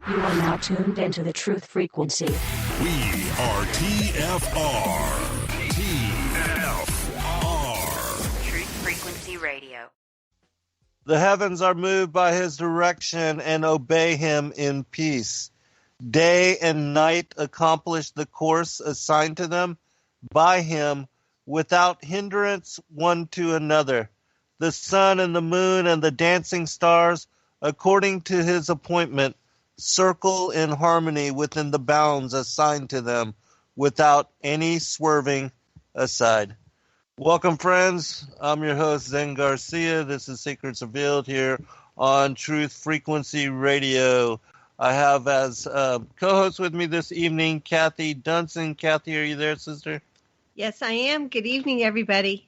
You are now tuned into the truth frequency. We are TFR. Truth Frequency Radio. The heavens are moved by his direction and obey him in peace. Day and night accomplish the course assigned to them by him without hindrance one to another. The sun and the moon and the dancing stars, according to his appointment, circle in harmony within the bounds assigned to them without any swerving aside. Welcome, friends. I'm your host, Zen Garcia. This is Secrets Revealed here on Truth Frequency Radio. I have as co-host with me this evening, Cathy Dunson. Cathy, are you there, sister? Yes, I am. Good evening, everybody.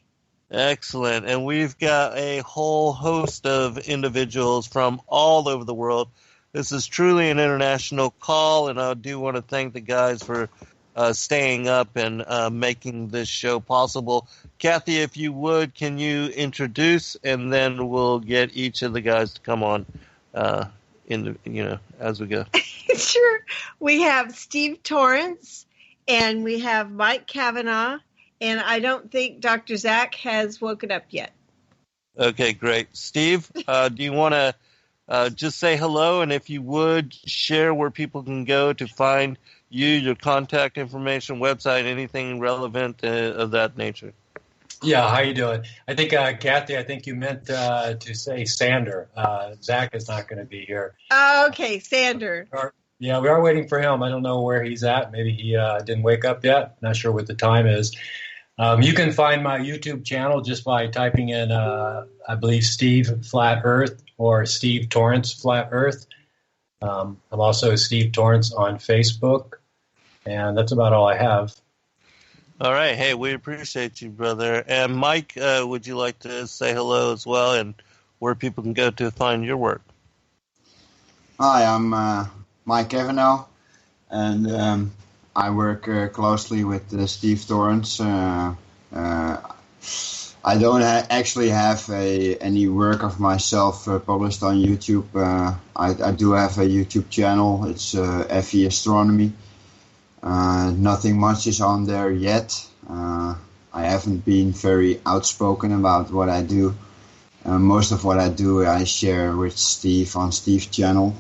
Excellent. And we've got a whole host of individuals from all over the world. This is truly an international call, and I do want to thank the guys for staying up and making this show possible. Cathy, if you would, can you introduce, and then we'll get each of the guys to come on as we go. Sure. We have Steve Torrence, and we have Mike Cavanaugh, and I don't think Dr. Zach has woken up yet. Okay, great. Steve, do you want to just say hello, and if you would, share where people can go to find you, your contact information, website, anything relevant of that nature? Yeah, how you doing? I think, Cathy, I think you meant to say Sander. Zach is not going to be here. Oh, okay, Sander. Yeah, we are waiting for him. I don't know where he's at. Maybe he didn't wake up yet. Not sure what the time is. You can find my YouTube channel just by typing in, I believe, Steve Flat Earth or Steve Torrence Flat Earth. I'm also Steve Torrence on Facebook, and that's about all I have. All right. Hey, we appreciate you, brother. And Mike, would you like to say hello as well, and where people can go to find your work? Hi, I'm Mike Cavanaugh, and I work closely with Steve Torrence. I don't actually have any work of myself published on YouTube. I do have a YouTube channel. It's FE Astronomy. Nothing much is on there yet. I haven't been very outspoken about what I do. Most of what I do I share with Steve on Steve's channel.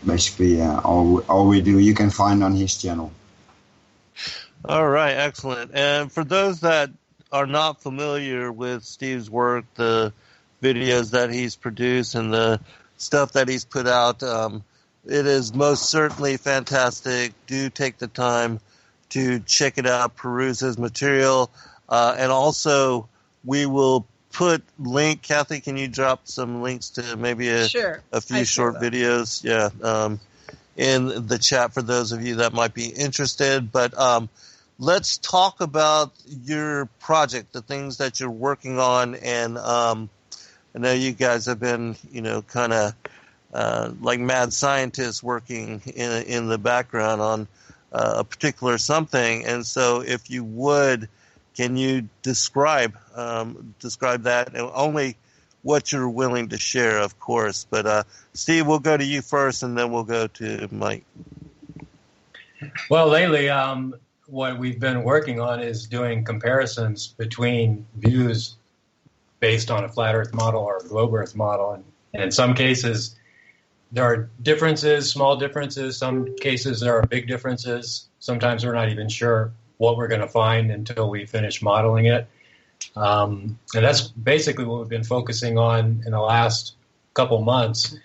Basically, all we do you can find on his channel. All right, excellent. And for those that are not familiar with Steve's work, the videos that he's produced and the stuff that he's put out, it is most certainly fantastic. Do take the time to check it out, peruse his material, and also we will put Cathy, can you drop some links to maybe a few short videos? Yeah, in the chat for those of you that might be interested. But let's talk about your project, the things that you're working on, and I know you guys have been, kind of like mad scientists working in the background on a particular something. And so, if you would, can you describe that, and only what you're willing to share, of course. But Steve, we'll go to you first, and then we'll go to Mike. Well, lately, what we've been working on is doing comparisons between views based on a flat Earth model or a globe Earth model. And in some cases, there are differences, small differences. Some cases, there are big differences. Sometimes we're not even sure what we're going to find until we finish modeling it. And that's basically what we've been focusing on in the last couple months.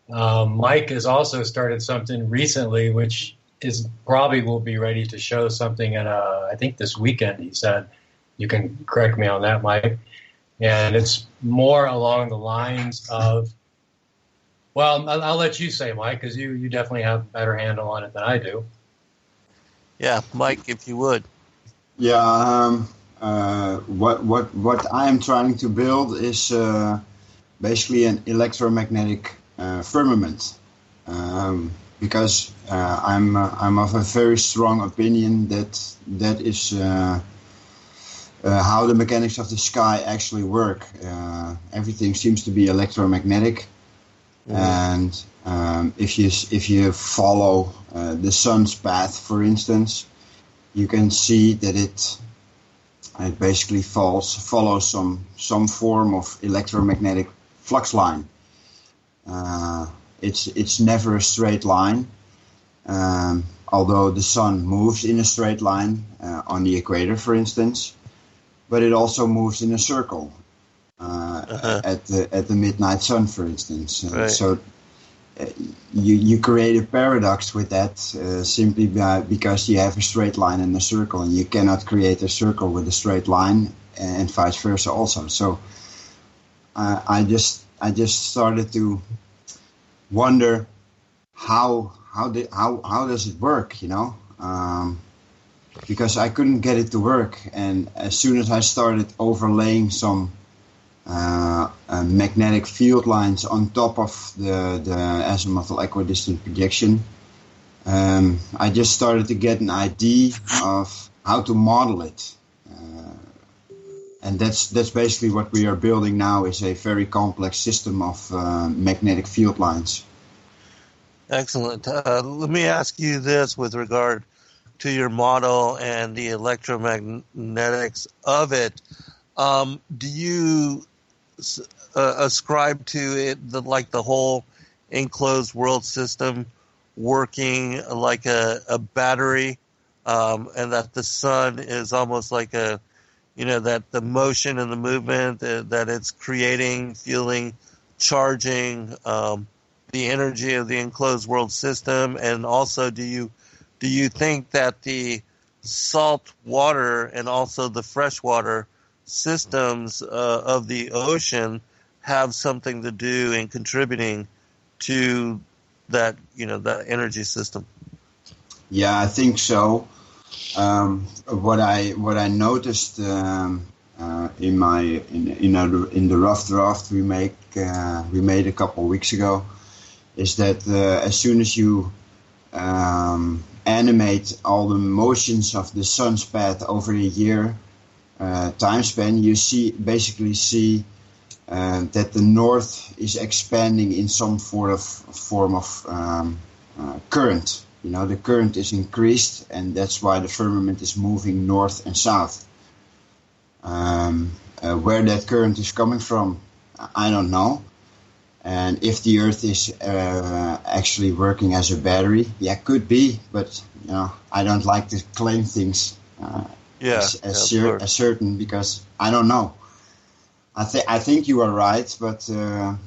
Mike has also started something recently, which is probably will be ready to show something in I think this weekend, he said. You can correct me on that, Mike. And it's more along the lines of, well, I'll let you say, Mike, because you definitely have a better handle on it than I do. Yeah, Mike, if you would. Yeah, what I am trying to build is basically an electromagnetic firmament. Because I'm of a very strong opinion that is how the mechanics of the sky actually work. Everything seems to be electromagnetic, and If you follow the sun's path, for instance, you can see that it basically follows some form of electromagnetic flux line. It's never a straight line, although the sun moves in a straight line on the equator, for instance, but it also moves in a circle at the midnight sun, for instance. Right. So you create a paradox with that simply because you have a straight line and a circle, and you cannot create a circle with a straight line, and vice versa also. So I just started to wonder how does it work, you know? Because I couldn't get it to work, and as soon as I started overlaying some magnetic field lines on top of the azimuthal equidistant projection, I just started to get an idea of how to model it, and that's basically what we are building now, is a very complex system of magnetic field lines. Excellent. Let me ask you this with regard to your model and the electromagnetics of it. Do you ascribe to it the whole enclosed world system working like a battery, and that the sun is almost like that the motion and the movement that it's creating, fueling, charging the energy of the enclosed world system? And also, do you think that the salt water and also the freshwater systems of the ocean have something to do in contributing to that, that energy system? Yeah, I think so. What I noticed in the rough draft we made a couple of weeks ago is that as soon as you animate all the motions of the sun's path over a year time span, you basically see that the north is expanding in some form of current. The current is increased, and that's why the firmament is moving north and south. Where that current is coming from, I don't know. And if the Earth is actually working as a battery, yeah, could be. But I don't like to claim things as certain, because I don't know. I think you are right, but I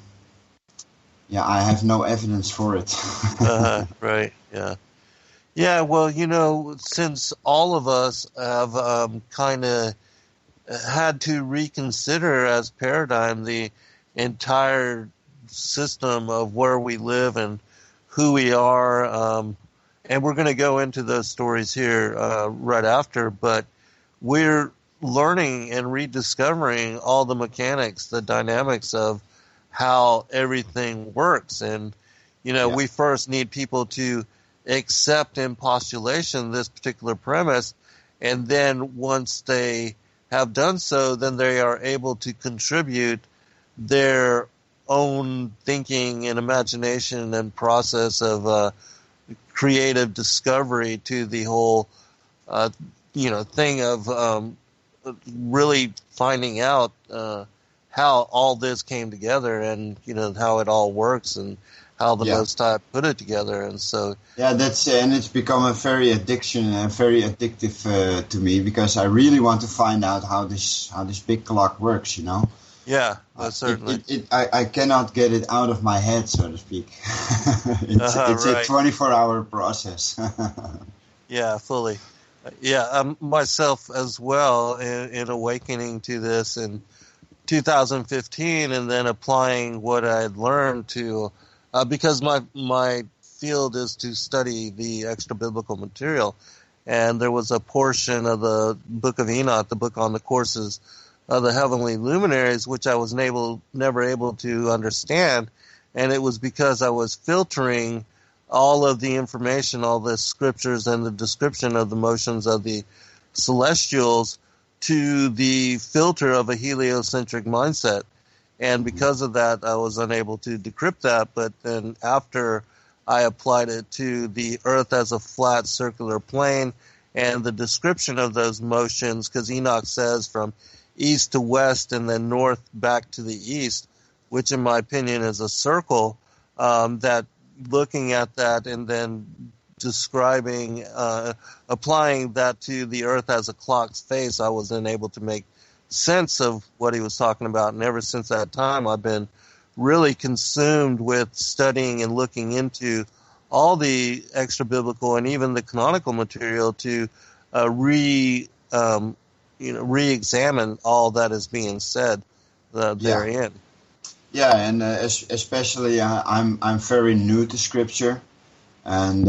have no evidence for it. Right. Yeah. Yeah. Well, since all of us have kind of had to reconsider as paradigm the entire system of where we live and who we are, and we're going to go into those stories here right after, but we're learning and rediscovering all the mechanics, the dynamics of how everything works. And we first need people to accept in postulation this particular premise, and then once they have done so, then they are able to contribute their own thinking and imagination and process of creative discovery to the whole thing of really finding out how all this came together, and how it all works, and how the Most High put it together. And so and it's become a very addictive to me, because I really want to find out how this big clock works. Yeah, certainly. I cannot get it out of my head, so to speak. It's a 24-hour process. Yeah, fully. Yeah, myself as well, in awakening to this in 2015, and then applying what I had learned to, because my field is to study the extra biblical material, and there was a portion of the Book of Enoch, the book on the courses of the heavenly luminaries, which I was never able to understand, and it was because I was filtering all of the information, all the scriptures and the description of the motions of the celestials to the filter of a heliocentric mindset. And because of that, I was unable to decrypt that. But then after I applied it to the Earth as a flat circular plane and the description of those motions, because Enoch says from east to west and then north back to the east, which in my opinion is a circle, that looking at that and then describing, applying that to the Earth as a clock's face, I was then able to make sense of what he was talking about. And ever since that time, I've been really consumed with studying and looking into all the extra biblical and even the canonical material to re-examine all that is being said therein. Yeah, and especially I'm very new to Scripture, and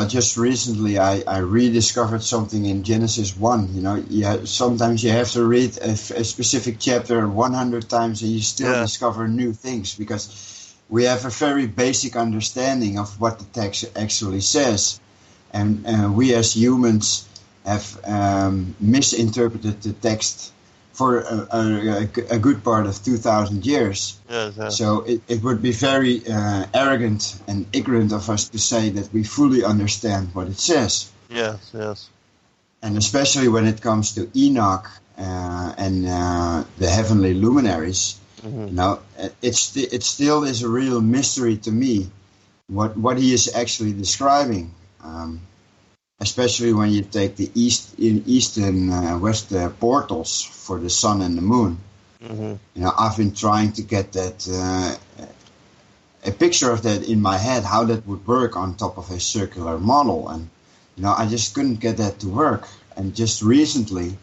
just recently I rediscovered something in Genesis 1. Sometimes you have to read a specific chapter 100 times and you still discover new things, because we have a very basic understanding of what the text actually says, and we as humans have misinterpreted the text for a good part of 2,000 years. Yes. So it would be very arrogant and ignorant of us to say that we fully understand what it says. Yes. And especially when it comes to Enoch and the heavenly luminaries, it still is a real mystery to me what he is actually describing. Especially when you take the east and west portals for the sun and the moon. I've been trying to get that a picture of that in my head, how that would work on top of a circular model, and I just couldn't get that to work. And just recently,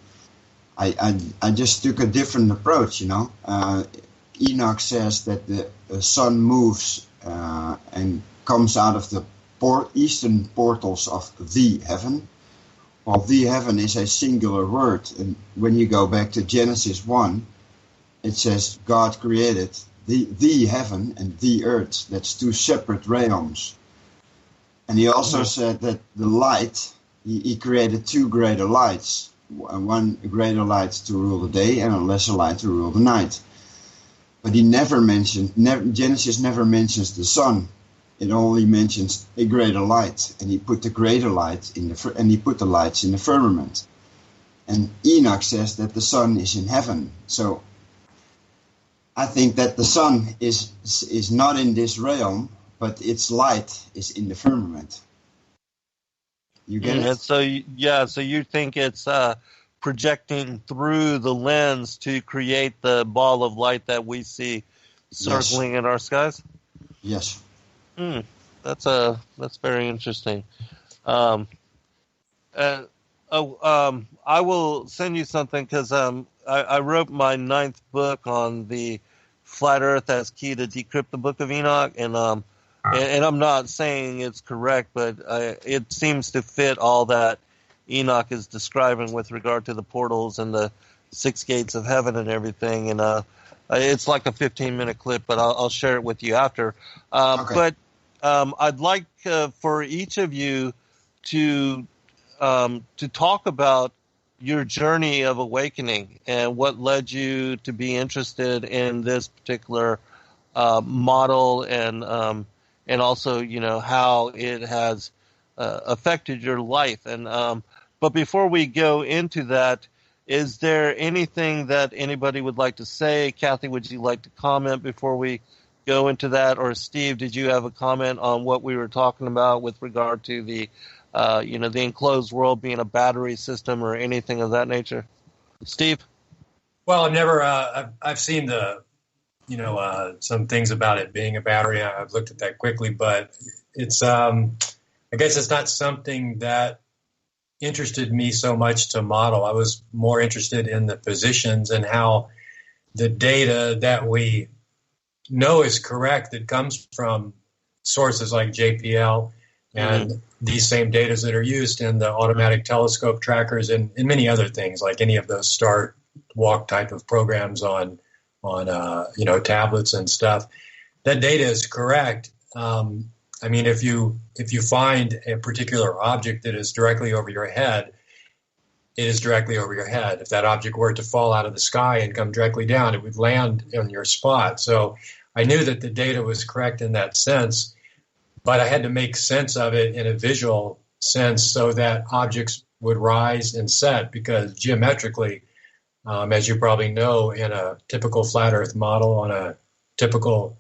I just took a different approach. Enoch says that the sun moves and comes out of the eastern portals of the heaven. Well, the heaven is a singular word, and when you go back to Genesis 1, it says God created the heaven and the earth. That's two separate realms. And he also said that the light, he created two greater lights, one greater light to rule the day and a lesser light to rule the night. But he Genesis never mentions the sun. It only mentions a greater light, and he put the greater light and he put the lights in the firmament. And Enoch says that the sun is in heaven. So I think that the sun is not in this realm, but its light is in the firmament. You get it? So you think it's projecting through the lens to create the ball of light that we see circling in our skies? Yes. That's very interesting. I will send you something, because I wrote my 9th book on the flat Earth as key to decrypt the Book of Enoch, and I'm not saying it's correct, but it seems to fit all that Enoch is describing with regard to the portals and the 6 gates of heaven and everything. And it's like a 15-minute clip, but I'll share it with you after. Okay. But I'd like for each of you to talk about your journey of awakening and what led you to be interested in this particular model, and also how it has affected your life. And but before we go into that, is there anything that anybody would like to say? Cathy, would you like to comment before we go into that? Or Steve, did you have a comment on what we were talking about with regard to the the enclosed world being a battery system or anything of that nature? Steve? Well, I've never, I've seen some things about it being a battery. I've looked at that quickly, but it's, I guess it's not something that interested me so much to model. I was more interested in the positions and how the data that we know is correct, that comes from sources like JPL and these same data that are used in the automatic telescope trackers and many other things, like any of those start walk type of programs on tablets and stuff. That data is correct. I mean, if you find a particular object that is directly over your head, it is directly over your head. If that object were to fall out of the sky and come directly down, it would land on your spot. So I knew that the data was correct in that sense, but I had to make sense of it in a visual sense so that objects would rise and set, because geometrically, as you probably know, in a typical flat Earth model on a typical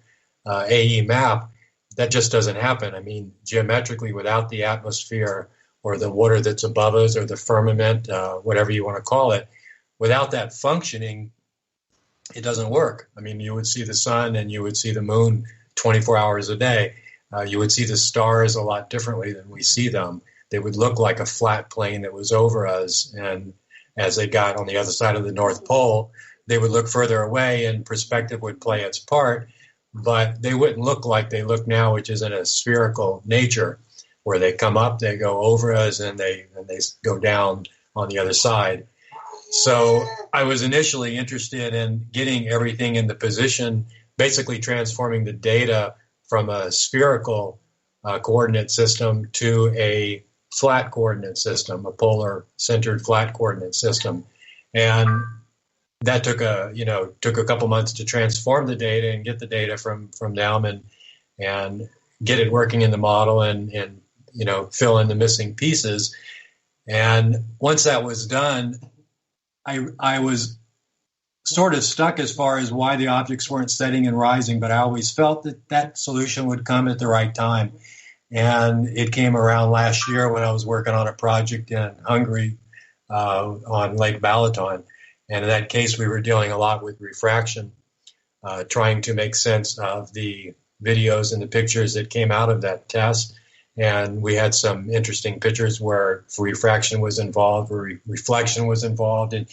AE map, that just doesn't happen. I mean, geometrically, without the atmosphere or the water that's above us or the firmament, whatever you want to call it, without that functioning, it doesn't work. I mean, you would see the sun and you would see the moon 24 hours a day. You would see the stars a lot differently than we see them. They would look like a flat plane that was over us. And as they got on the other side of the North Pole, they would look further away and perspective would play its part, but they wouldn't look like they look now, which is in a spherical nature, where they come up, they go over us, and they go down on the other side. So I was initially interested in getting everything in the position, basically transforming the data from a spherical coordinate system to a flat coordinate system, a polar centered flat coordinate system. And that took a couple months to transform the data and get the data from them and get it working in the model and fill in the missing pieces. And once that was done, I was sort of stuck as far as why the objects weren't setting and rising, but I always felt that solution would come at the right time. And it came around last year when I was working on a project in Hungary on Lake Balaton. And in that case, we were dealing a lot with refraction, trying to make sense of the videos and the pictures that came out of that test. And we had some interesting pictures where refraction was involved, where reflection was involved. And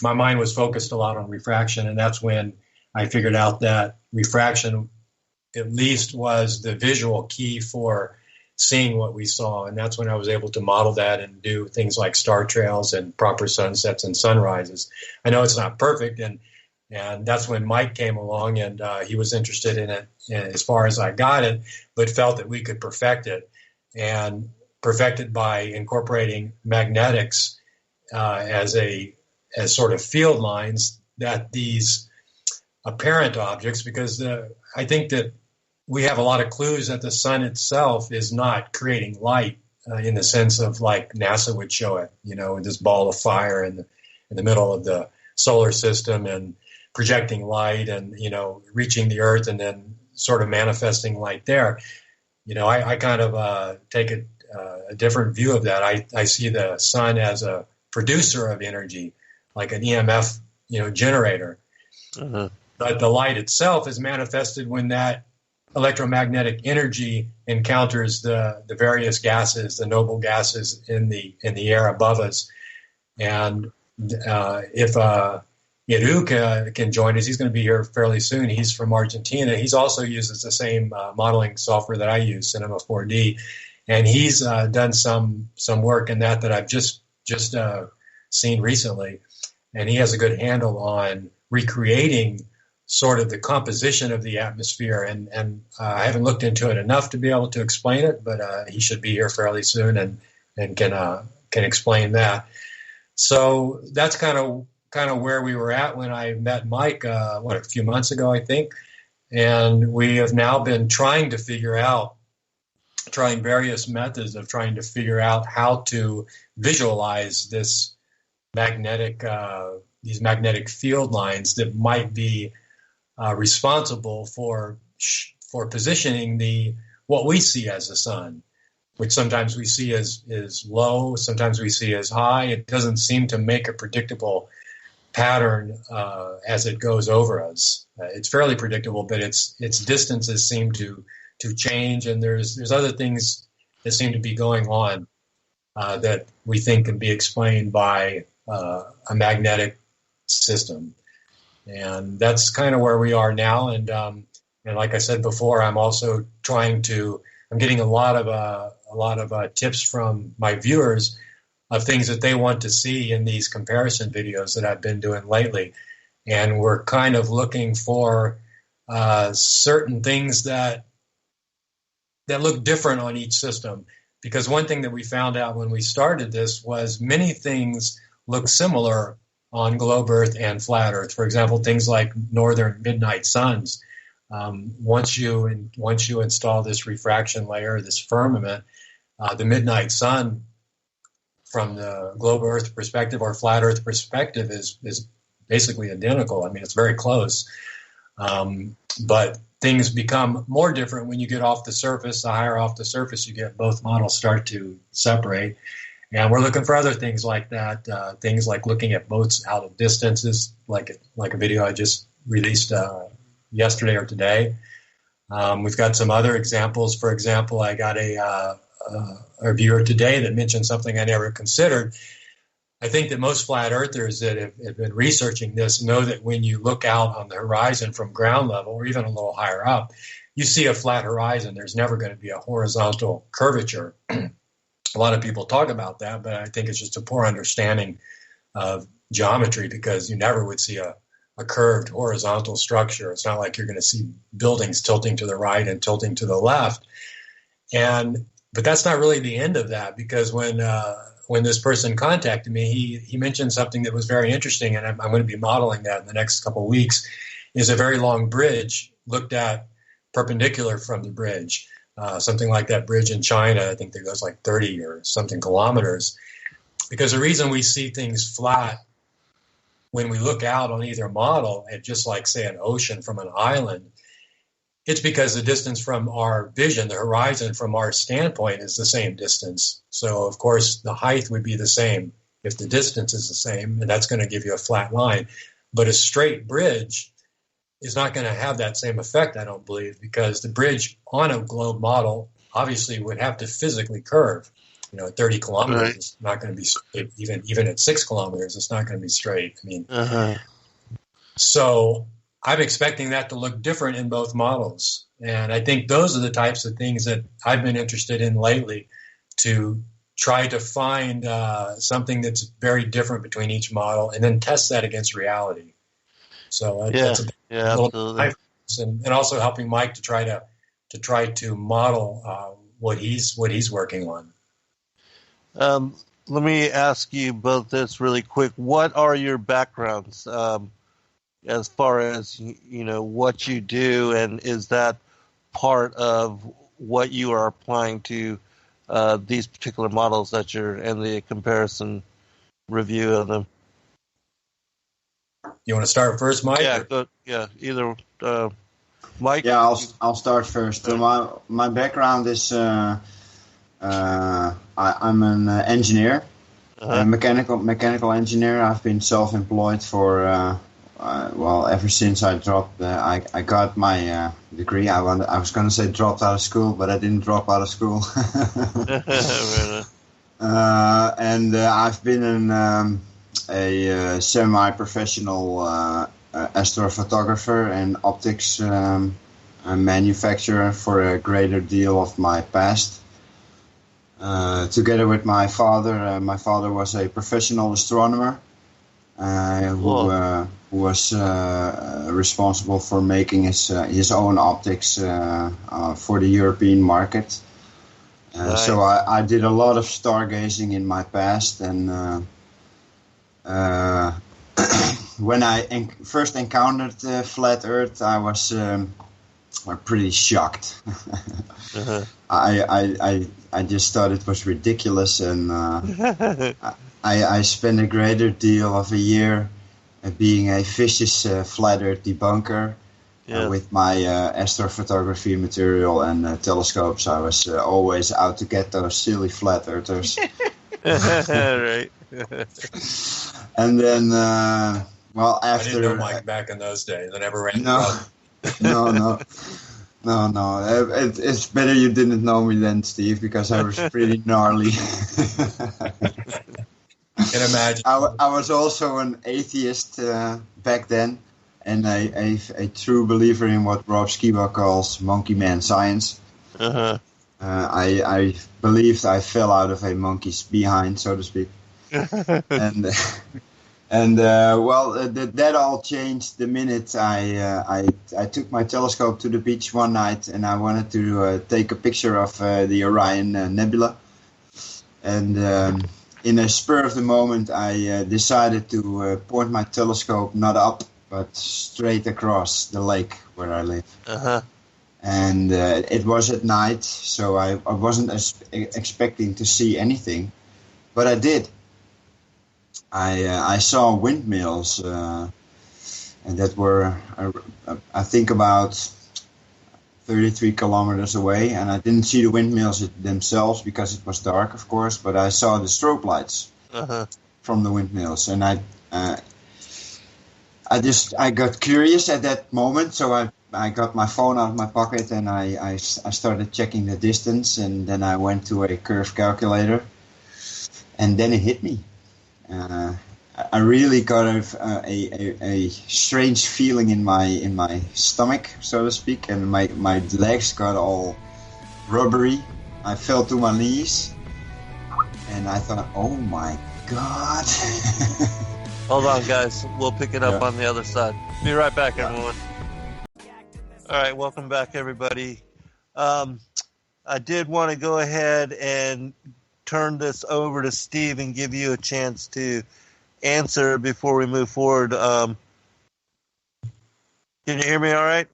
my mind was focused a lot on refraction. And that's when I figured out that refraction at least was the visual key for seeing what we saw. And that's when I was able to model that and do things like star trails and proper sunsets and sunrises. I know it's not perfect. And that's when Mike came along, and he was interested in it as far as I got it, but felt that we could perfect it. And perfect it by incorporating magnetics as sort of field lines that these apparent objects, because I think that we have a lot of clues that the sun itself is not creating light in the sense of like NASA would show it, this ball of fire in the middle of the solar system and projecting light and, reaching the earth and then sort of manifesting light there. I kind of take a different view of that. I see the sun as a producer of energy, like an EMF, generator. Uh-huh. But the light itself is manifested when that electromagnetic energy encounters the various gases, the noble gases in the air above us. And if Iru can join us, he's going to be here fairly soon. He's from Argentina. He's also uses the same modeling software that I use, Cinema 4D, and he's done some work in that I've just seen recently. And he has a good handle on recreating sort of the composition of the atmosphere. And I haven't looked into it enough to be able to explain it, but he should be here fairly soon and can explain that. So that's kind of where we were at when I met Mike, a few months ago, I think. And we have now been trying various methods of trying to figure out how to visualize these magnetic field lines that might be responsible for positioning what we see as the sun, which sometimes we see as low, sometimes we see as high. It doesn't seem to make a predictable pattern as it goes over us. It's fairly predictable, but its distances seem to change, and there's other things that seem to be going on that we think can be explained by a magnetic system. And that's kind of where we are now. And like I said before, I'm also I'm getting a lot of tips from my viewers of things that they want to see in these comparison videos that I've been doing lately. And we're kind of looking for certain things that look different on each system. Because one thing that we found out when we started this was many things look similar on globe Earth and flat Earth. For example, things like northern midnight suns. Once you install this refraction layer, this firmament, the midnight sun, from the globe Earth perspective or flat Earth perspective, is basically identical. I mean, it's very close. But things become more different when you get off the surface. The higher off the surface you get, both models start to separate. And we're looking for other things like that, things like looking at boats out of distances, like a video I just released yesterday or today. We've got some other examples. For example, I got a viewer today that mentioned something I never considered. I think that most flat earthers that have been researching this know that when you look out on the horizon from ground level or even a little higher up, you see a flat horizon. There's never going to be a horizontal curvature. A lot of people talk about that, but I think it's just a poor understanding of geometry, because you never would see a curved horizontal structure. It's not like you're going to see buildings tilting to the right and tilting to the left. But that's not really the end of that, because when this person contacted me, he mentioned something that was very interesting, and I'm going to be modeling that in the next couple of weeks, is a very long bridge looked at perpendicular from the bridge. Something like that bridge in China, I think that goes like 30 or something kilometers. Because the reason we see things flat when we look out on either model at just like, say, an ocean from an island, it's because the distance from our vision, the horizon from our standpoint, is the same distance. So, of course, the height would be the same if the distance is the same, and that's going to give you a flat line. But a straight bridge is not going to have that same effect, I don't believe, because the bridge on a globe model obviously would have to physically curve. 30 kilometers Right. is not going to be straight. Even at 6 kilometers, it's not going to be straight. I mean, So I'm expecting that to look different in both models. And I think those are the types of things that I've been interested in lately, to try to find something that's very different between each model and then test that against reality. So that's a absolutely. and also helping Mike to try to model what he's working on. Let me ask you both this really quick. What are your backgrounds as far as what you do, and is that part of what you are applying to these particular models that you're in the comparison review of them? You want to start first, Mike? Either Mike. Yeah, I'll start first. So my background is I'm an engineer, a mechanical engineer. I've been self-employed for ever since I dropped. I got my degree. I was going to say dropped out of school, but I didn't drop out of school. And I've been a semi-professional astrophotographer and optics manufacturer for a greater deal of my past. Together with my father. My father was a professional astronomer who was responsible for making his own optics for the European market. Nice. So I did a lot of stargazing in my past, and when I first encountered flat Earth, I was pretty shocked. I just thought it was ridiculous, and I spent a greater deal of a year being a vicious flat Earth debunker. With my astrophotography material and telescopes. I was always out to get those silly flat earthers. Right. And then, after... I didn't know Mike back in those days. I never ran No. It's better you didn't know me then, Steve, because I was pretty gnarly. Can imagine. I was also an atheist back then, and a true believer in what Rob Skiba calls monkey man science. I believed I fell out of a monkey's behind, so to speak. That all changed the minute I took my telescope to the beach one night, and I wanted to take a picture of the Orion Nebula. And in a spur of the moment, I decided to point my telescope not up, but straight across the lake where I live. Uh-huh. And it was at night, so I wasn't expecting to see anything, but I did. I saw windmills, and that were, I think, about 33 kilometers away, and I didn't see the windmills themselves because it was dark, of course, but I saw the strobe lights from the windmills, and I got curious at that moment, so I got my phone out of my pocket and I started checking the distance, and then I went to a curve calculator, and then it hit me. I really got a strange feeling in my stomach, so to speak, and my legs got all rubbery. I fell to my knees, and I thought, oh my God. Hold on, guys. We'll pick it up on the other side. Be right back, everyone. All right, welcome back, everybody. I did want to go ahead and turn this over to Steve and give you a chance to answer before we move forward. Can you hear me all right?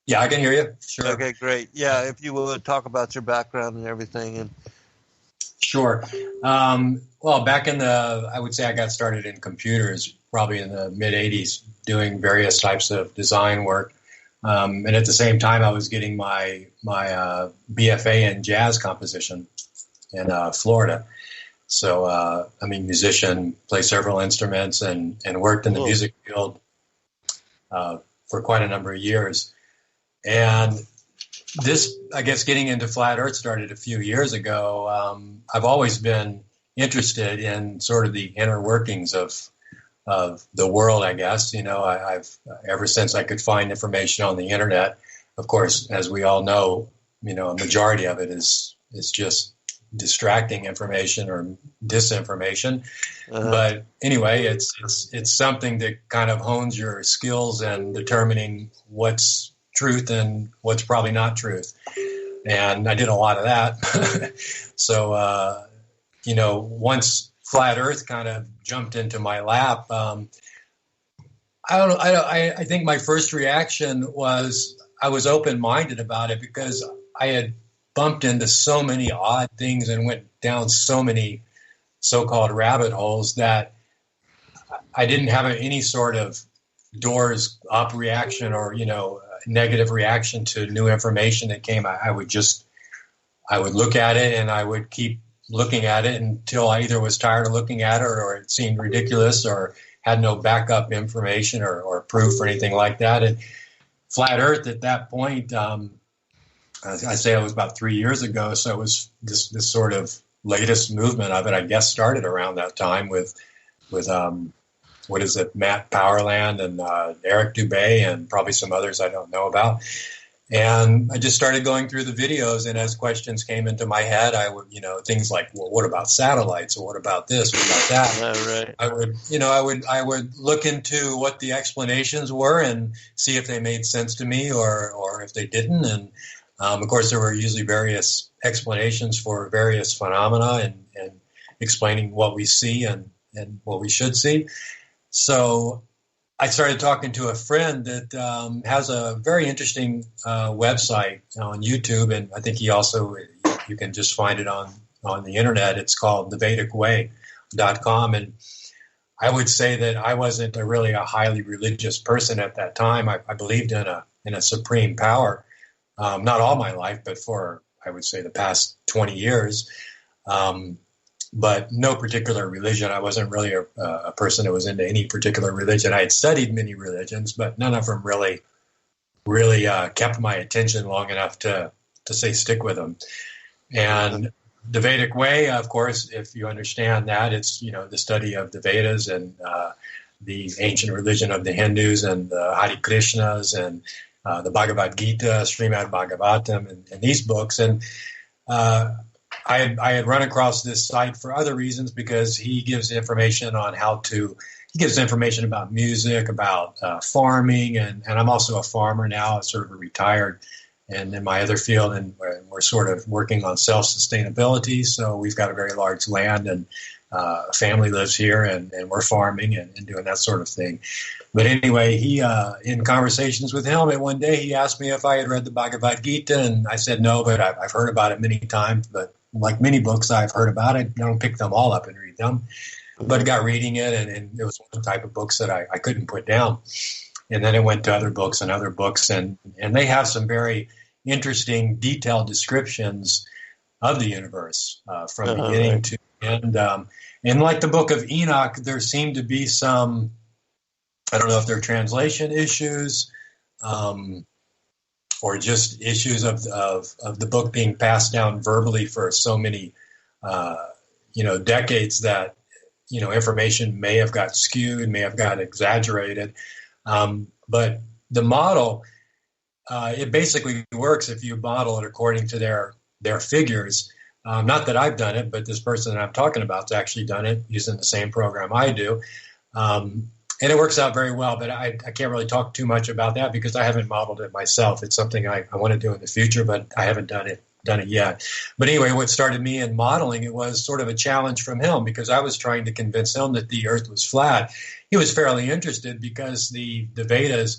Yeah, I can hear you. Sure. Okay, great. Yeah, if you would talk about your background and everything. Sure. Well, back in I would say I got started in computers probably in the mid-'80s, doing various types of design work. And at the same time, I was getting my BFA in jazz composition in Florida. So, musician, play several instruments, and worked in the music field for quite a number of years. And this, I guess, getting into flat Earth started a few years ago. I've always been interested in sort of the inner workings of the world, I guess. I've ever since I could find information on the internet. Of course, as we all know, a majority of it is just distracting information or disinformation. But anyway, it's something that kind of hones your skills in determining what's truth and what's probably not truth. And I did a lot of that. So, once flat Earth kind of jumped into my lap, I think my first reaction was I was open-minded about it because I had bumped into so many odd things and went down so many so-called rabbit holes that I didn't have any sort of doors up reaction or, negative reaction to new information that came. I would look at it and I would keep looking at it until I either was tired of looking at it or it seemed ridiculous or had no backup information or proof or anything like that. And flat Earth at that point, I say it was about 3 years ago. So it was this sort of latest movement of it, I guess, started around that time with Matt Powerland and Eric Dubay and probably some others I don't know about. And I just started going through the videos, and as questions came into my head, I would, things like, well, what about satellites, or what about this, what about that? Right. I would look into what the explanations were and see if they made sense to me or if they didn't. And of course, there were usually various explanations for various phenomena and explaining what we see and what we should see. So I started talking to a friend that has a very interesting website on YouTube, and I think you can just find it on the internet. It's called thevedicway.com, and I would say that I wasn't really a highly religious person at that time. I believed in a supreme power, not all my life, but for, I would say, the past 20 years. But no particular religion. I wasn't really a person that was into any particular religion. I had studied many religions, but none of them really kept my attention long enough to say stick with them. And the Vedic way, of course, if you understand that, it's the study of the Vedas and the ancient religion of the Hindus and the Hare Krishnas and the Bhagavad Gita, Srimad Bhagavatam, and these books. And I had run across this site for other reasons because he gives information on he gives information about music, about farming, and I'm also a farmer now, sort of a retired and in my other field, and we're sort of working on self-sustainability. So we've got a very large land, and family lives here, and we're farming and doing that sort of thing. But anyway, he in conversations with him, and one day he asked me if I had read the Bhagavad Gita, and I said no, but I've heard about it many times. But like many books I've heard about it, I don't pick them all up and read them. But I got reading it, and it was one type of books that I couldn't put down. And then it went to other books, and they have some very interesting, detailed descriptions of the universe from beginning to end. And like the Book of Enoch, there seemed to be some, I don't know if they're translation issues or just issues of the book being passed down verbally for so many, decades that, information may have got skewed, may have got exaggerated. But the model, it basically works if you model it according to their figures. Not that I've done it, but this person that I'm talking about has actually done it using the same program I do. And it works out very well, but I can't really talk too much about that because I haven't modeled it myself. It's something I want to do in the future, but I haven't done it yet. But anyway, what started me in modeling it was sort of a challenge from him because I was trying to convince him that the Earth was flat. He was fairly interested because the Vedas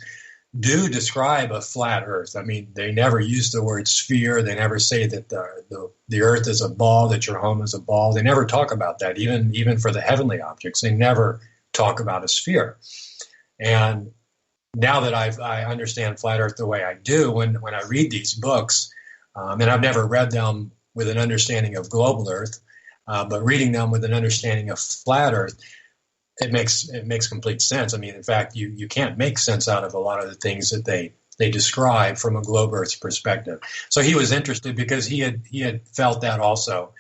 do describe a flat Earth. I mean, they never use the word sphere. They never say that the Earth is a ball, that your home is a ball. They never talk about that. Even for the heavenly objects, they never talk about a sphere. And now that I understand flat Earth the way I do, when I read these books, and I've never read them with an understanding of global Earth, but reading them with an understanding of flat Earth, it makes complete sense. I mean, in fact, you can't make sense out of a lot of the things that they describe from a globe Earth's perspective. So he was interested because he had felt that also,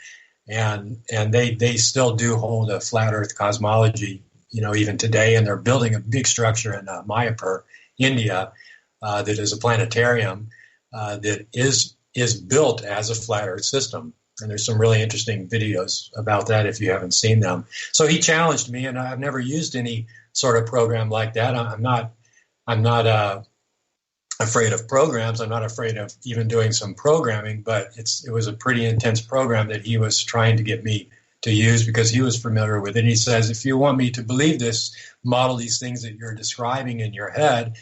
and they still do hold a flat Earth cosmology, even today, and they're building a big structure in Mayapur, India, that is a planetarium that is built as a flat Earth system. And there's some really interesting videos about that if you haven't seen them. So he challenged me, and I've never used any sort of program like that. I'm not afraid of programs. I'm not afraid of even doing some programming, but it was a pretty intense program that he was trying to get me to use because he was familiar with it. And he says, if you want me to believe this, model these things that you're describing in your head,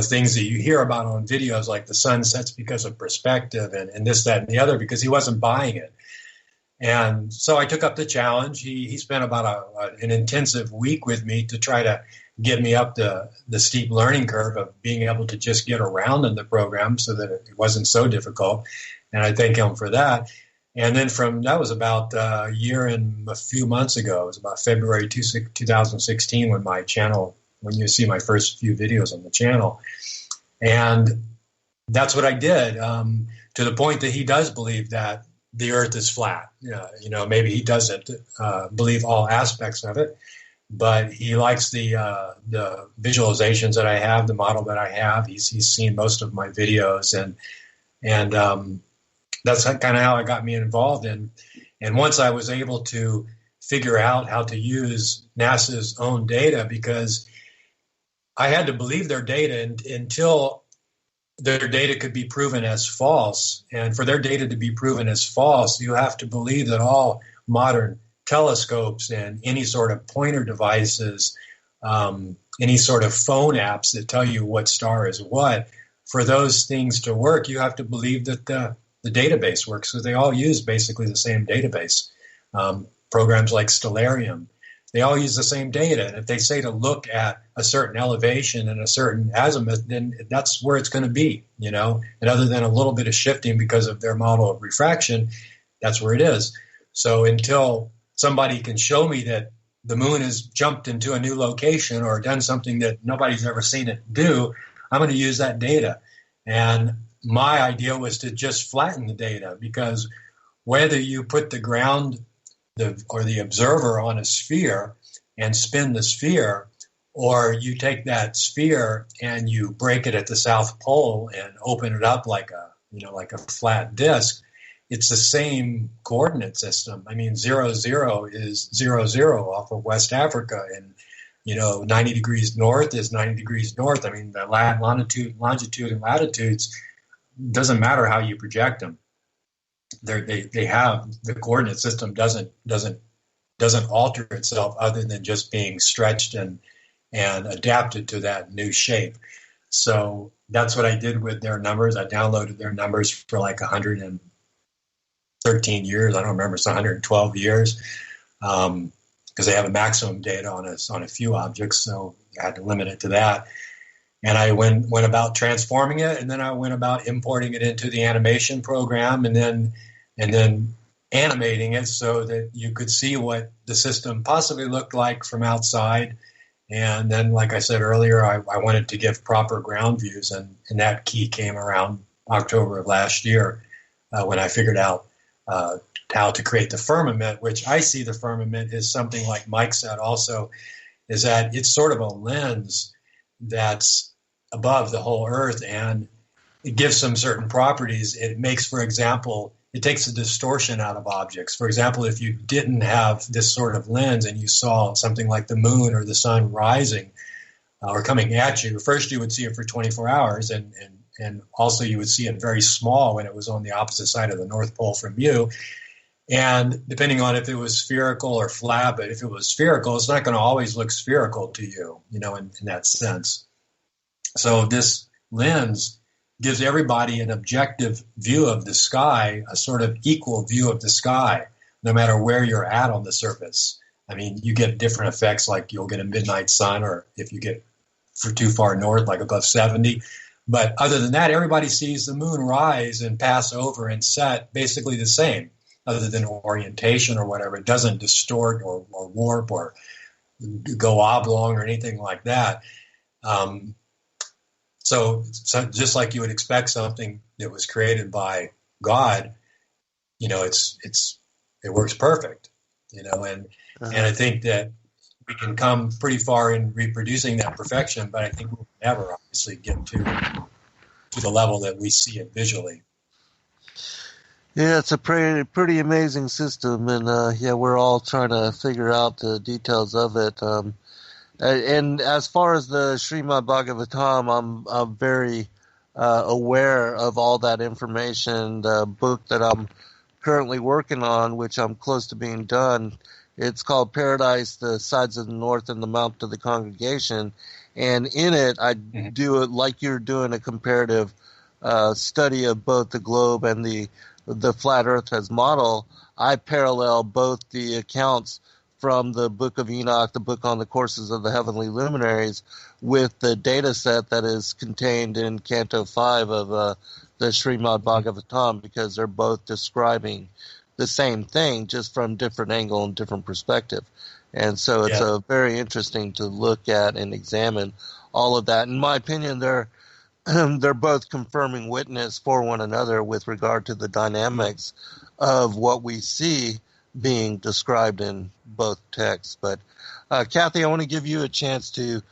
things that you hear about on videos like the sun sets because of perspective and this, that, and the other, because he wasn't buying it. And so I took up the challenge. He spent about an intensive week with me to try to get me up the steep learning curve of being able to just get around in the program so that it wasn't so difficult. And I thank him for that. And then that was about a year and a few months ago. It was about February 2016 when you see my first few videos on the channel. And that's what I did, to the point that he does believe that the Earth is flat. Maybe he doesn't believe all aspects of it, but he likes the visualizations that I have, the model that I have. He's seen most of my videos, and that's kind of how it got me involved. And once I was able to figure out how to use NASA's own data, because I had to believe their data until their data could be proven as false. And for their data to be proven as false, you have to believe that all modern telescopes and any sort of pointer devices, any sort of phone apps that tell you what star is what, for those things to work, you have to believe that the database works. So they all use basically the same database. Programs like Stellarium, they all use the same data. And if they say to look at a certain elevation and a certain azimuth, then that's where it's going to be, And other than a little bit of shifting because of their model of refraction, that's where it is. So until somebody can show me that the moon has jumped into a new location or done something that nobody's ever seen it do, I'm going to use that data. And my idea was to just flatten the data, because whether you put the ground or the observer on a sphere and spin the sphere, or you take that sphere and you break it at the South Pole and open it up like a flat disk, it's the same coordinate system. I mean, 0, 0 is 0, 0 off of West Africa, and 90 degrees north is 90 degrees north. I mean, the longitude and latitudes doesn't matter how you project them. They have the coordinate system doesn't alter itself other than just being stretched and adapted to that new shape. So that's what I did with their numbers. I downloaded their numbers for like 113 years. I don't remember, it's 112 years, because they have a maximum data on a few objects, so I had to limit it to that. And I went about transforming it, and then I went about importing it into the animation program, and then animating it so that you could see what the system possibly looked like from outside. And then, like I said earlier, I wanted to give proper ground views, and that key came around October of last year when I figured out how to create the firmament, which I see the firmament is something like Mike said also, is that it's sort of a lens that's above the whole Earth, and it gives some certain properties. It makes, for example, it takes the distortion out of objects. For example, if you didn't have this sort of lens and you saw something like the moon or the sun rising or coming at you, first you would see it for 24 hours, and also you would see it very small when it was on the opposite side of the North Pole from you. And depending on if it was spherical or flat, but if it was spherical, it's not going to always look spherical to you, in that sense. So this lens gives everybody an objective view of the sky, a sort of equal view of the sky, no matter where you're at on the surface. I mean, you get different effects, like you'll get a midnight sun, or if you get too far north, like above 70. But other than that, everybody sees the moon rise and pass over and set basically the same, other than orientation or whatever. It doesn't distort or warp or go oblong or anything like that. So just like you would expect something that was created by God, it works perfect, and I think that we can come pretty far in reproducing that perfection, but I think we'll never obviously get to the level that we see it visually. Yeah, it's a pretty amazing system, and we're all trying to figure out the details of it. And as far as the Srimad Bhagavatam, I'm very aware of all that information. The book that I'm currently working on, which I'm close to being done, it's called Paradise, the Sides of the North and the Mount of the Congregation. And in it, I do it like you're doing a comparative study of both the globe and the flat Earth as model. I parallel both the accounts from the Book of Enoch, the book on the courses of the heavenly luminaries, with the data set that is contained in Canto 5 of the Srimad Bhagavatam, because they're both describing the same thing, just from different angle and different perspective. And so it's very interesting to look at and examine all of that. In my opinion, they're both confirming witness for one another with regard to the dynamics of what we see being described in both texts. But Cathy, I want to give you a chance to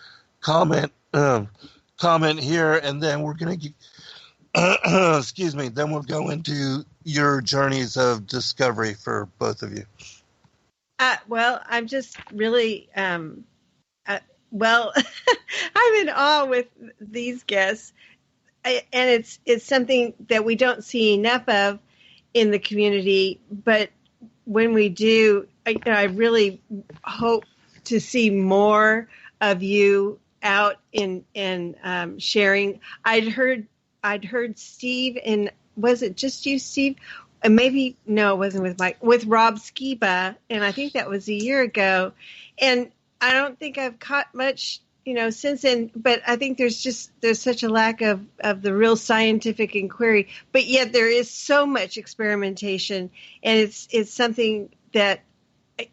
comment here, and then we're going to excuse me, then we'll go into your journeys of discovery for both of you. Well, I'm just really I'm in awe with these guests, and it's something that we don't see enough of in the community, but when we do, I really hope to see more of you out in sharing. I'd heard Steve, and was it just you, Steve? Maybe no, it wasn't with Mike. With Rob Skiba, and I think that was a year ago. And I don't think I've caught much, since then. But I think there's such a lack of the real scientific inquiry. But yet there is so much experimentation, and it's something that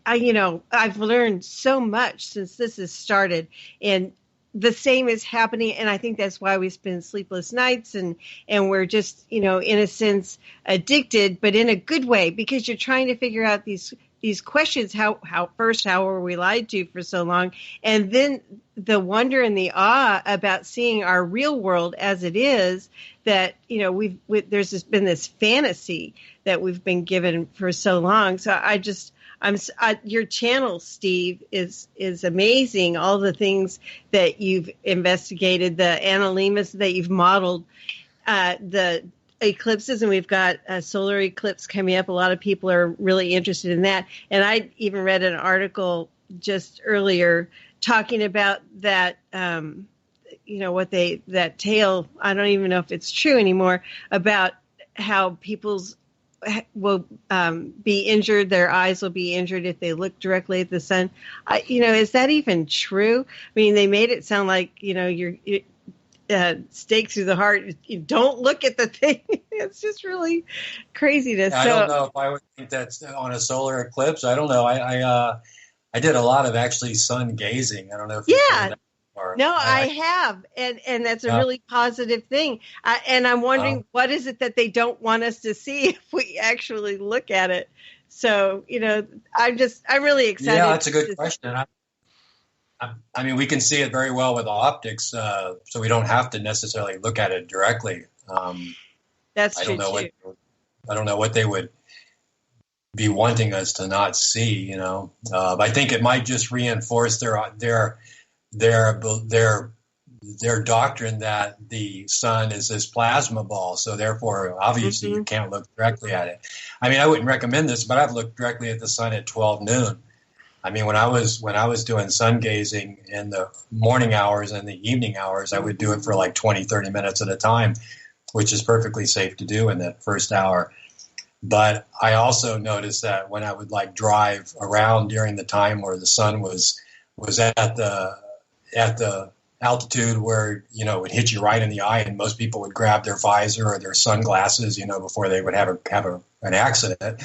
I've learned so much since this has started, and the same is happening. And I think that's why we spend sleepless nights, and we're just, in a sense, addicted, but in a good way, because you're trying to figure out these questions. How were we lied to for so long? And then the wonder and the awe about seeing our real world as it is, that, there's been this fantasy that we've been given for so long. So your channel, Steve, is amazing. All the things that you've investigated, the analemmas that you've modeled, the eclipses, and we've got a solar eclipse coming up. A lot of people are really interested in that. And I even read an article just earlier talking about that, that tale, I don't even know if it's true anymore, about how people's will be injured, their eyes will be injured if they look directly at the sun. Is that even true? I mean, they made it sound like, you're stake through the heart. You don't look at the thing. It's just really craziness. I don't know if I would think that's on a solar eclipse. I don't know. I did a lot of actually sun gazing. I don't know if you've done that before. No, I have, and that's a really positive thing. And I'm wondering, what is it that they don't want us to see if we actually look at it? So, I'm really excited. Yeah, that's a good question. I mean, we can see it very well with optics, so we don't have to necessarily look at it directly. That's true too. I don't know what they would be wanting us to not see, But I think it might just reinforce their doctrine that the sun is this plasma ball. So therefore, obviously, you can't look directly at it. I mean, I wouldn't recommend this, but I've looked directly at the sun at 12 noon. I mean, when I was doing sun gazing in the morning hours and the evening hours, I would do it for like 20, 30 minutes at a time, which is perfectly safe to do in that first hour. But I also noticed that when I would like drive around during the time where the sun was at the altitude where, it would hit you right in the eye, and most people would grab their visor or their sunglasses, before they would have an accident.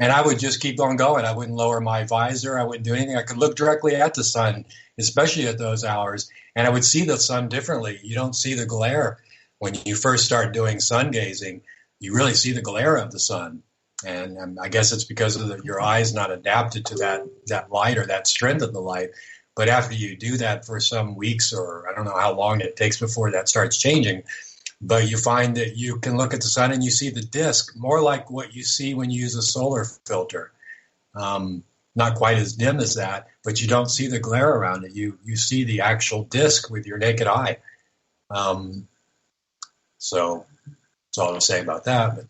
And I would just keep on going. I wouldn't lower my visor. I wouldn't do anything. I could look directly at the sun, especially at those hours. And I would see the sun differently. You don't see the glare. When you first start doing sun gazing, you really see the glare of the sun. And I guess it's because of your eyes not adapted to that light or that strength of the light. But after you do that for some weeks, or I don't know how long it takes before that starts changing, but you find that you can look at the sun and you see the disk more like what you see when you use a solar filter. Not quite as dim as that, but you don't see the glare around it. You see the actual disk with your naked eye. So that's all I'll say about that. But.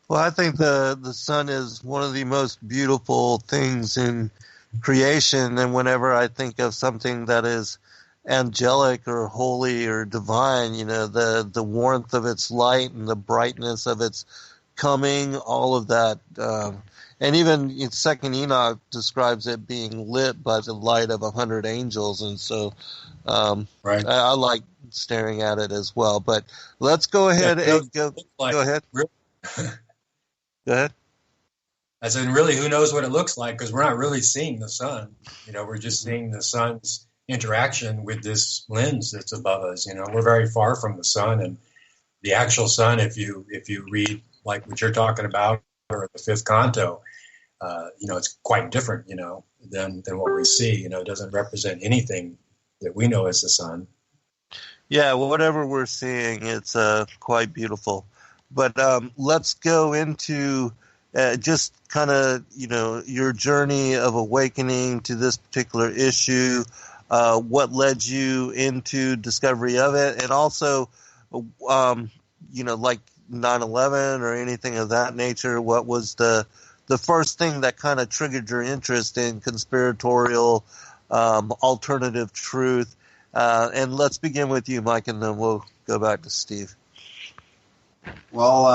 Well, I think the sun is one of the most beautiful things in creation, and whenever I think of something that is angelic or holy or divine, the warmth of its light and the brightness of its coming, all of that. And even in Second Enoch describes it being lit by the light of 100 angels. And so right. I like staring at it as well. But let's go ahead and go ahead. Go ahead. I said, really, who knows what it looks like? Because we're not really seeing the sun. We're just seeing the sun's interaction with this lens that's above us. We're very far from the sun, and the actual sun, if you read like what you're talking about, or the fifth canto, it's quite different, than what we see. It doesn't represent anything that we know as the sun. Yeah, well, whatever we're seeing, it's quite beautiful. But let's go into just kind of, your journey of awakening to this particular issue. What led you into discovery of it, and also, like 9/11 or anything of that nature. What was the first thing that kind of triggered your interest in conspiratorial, alternative truth? And let's begin with you, Mike, and then we'll go back to Steve. Well,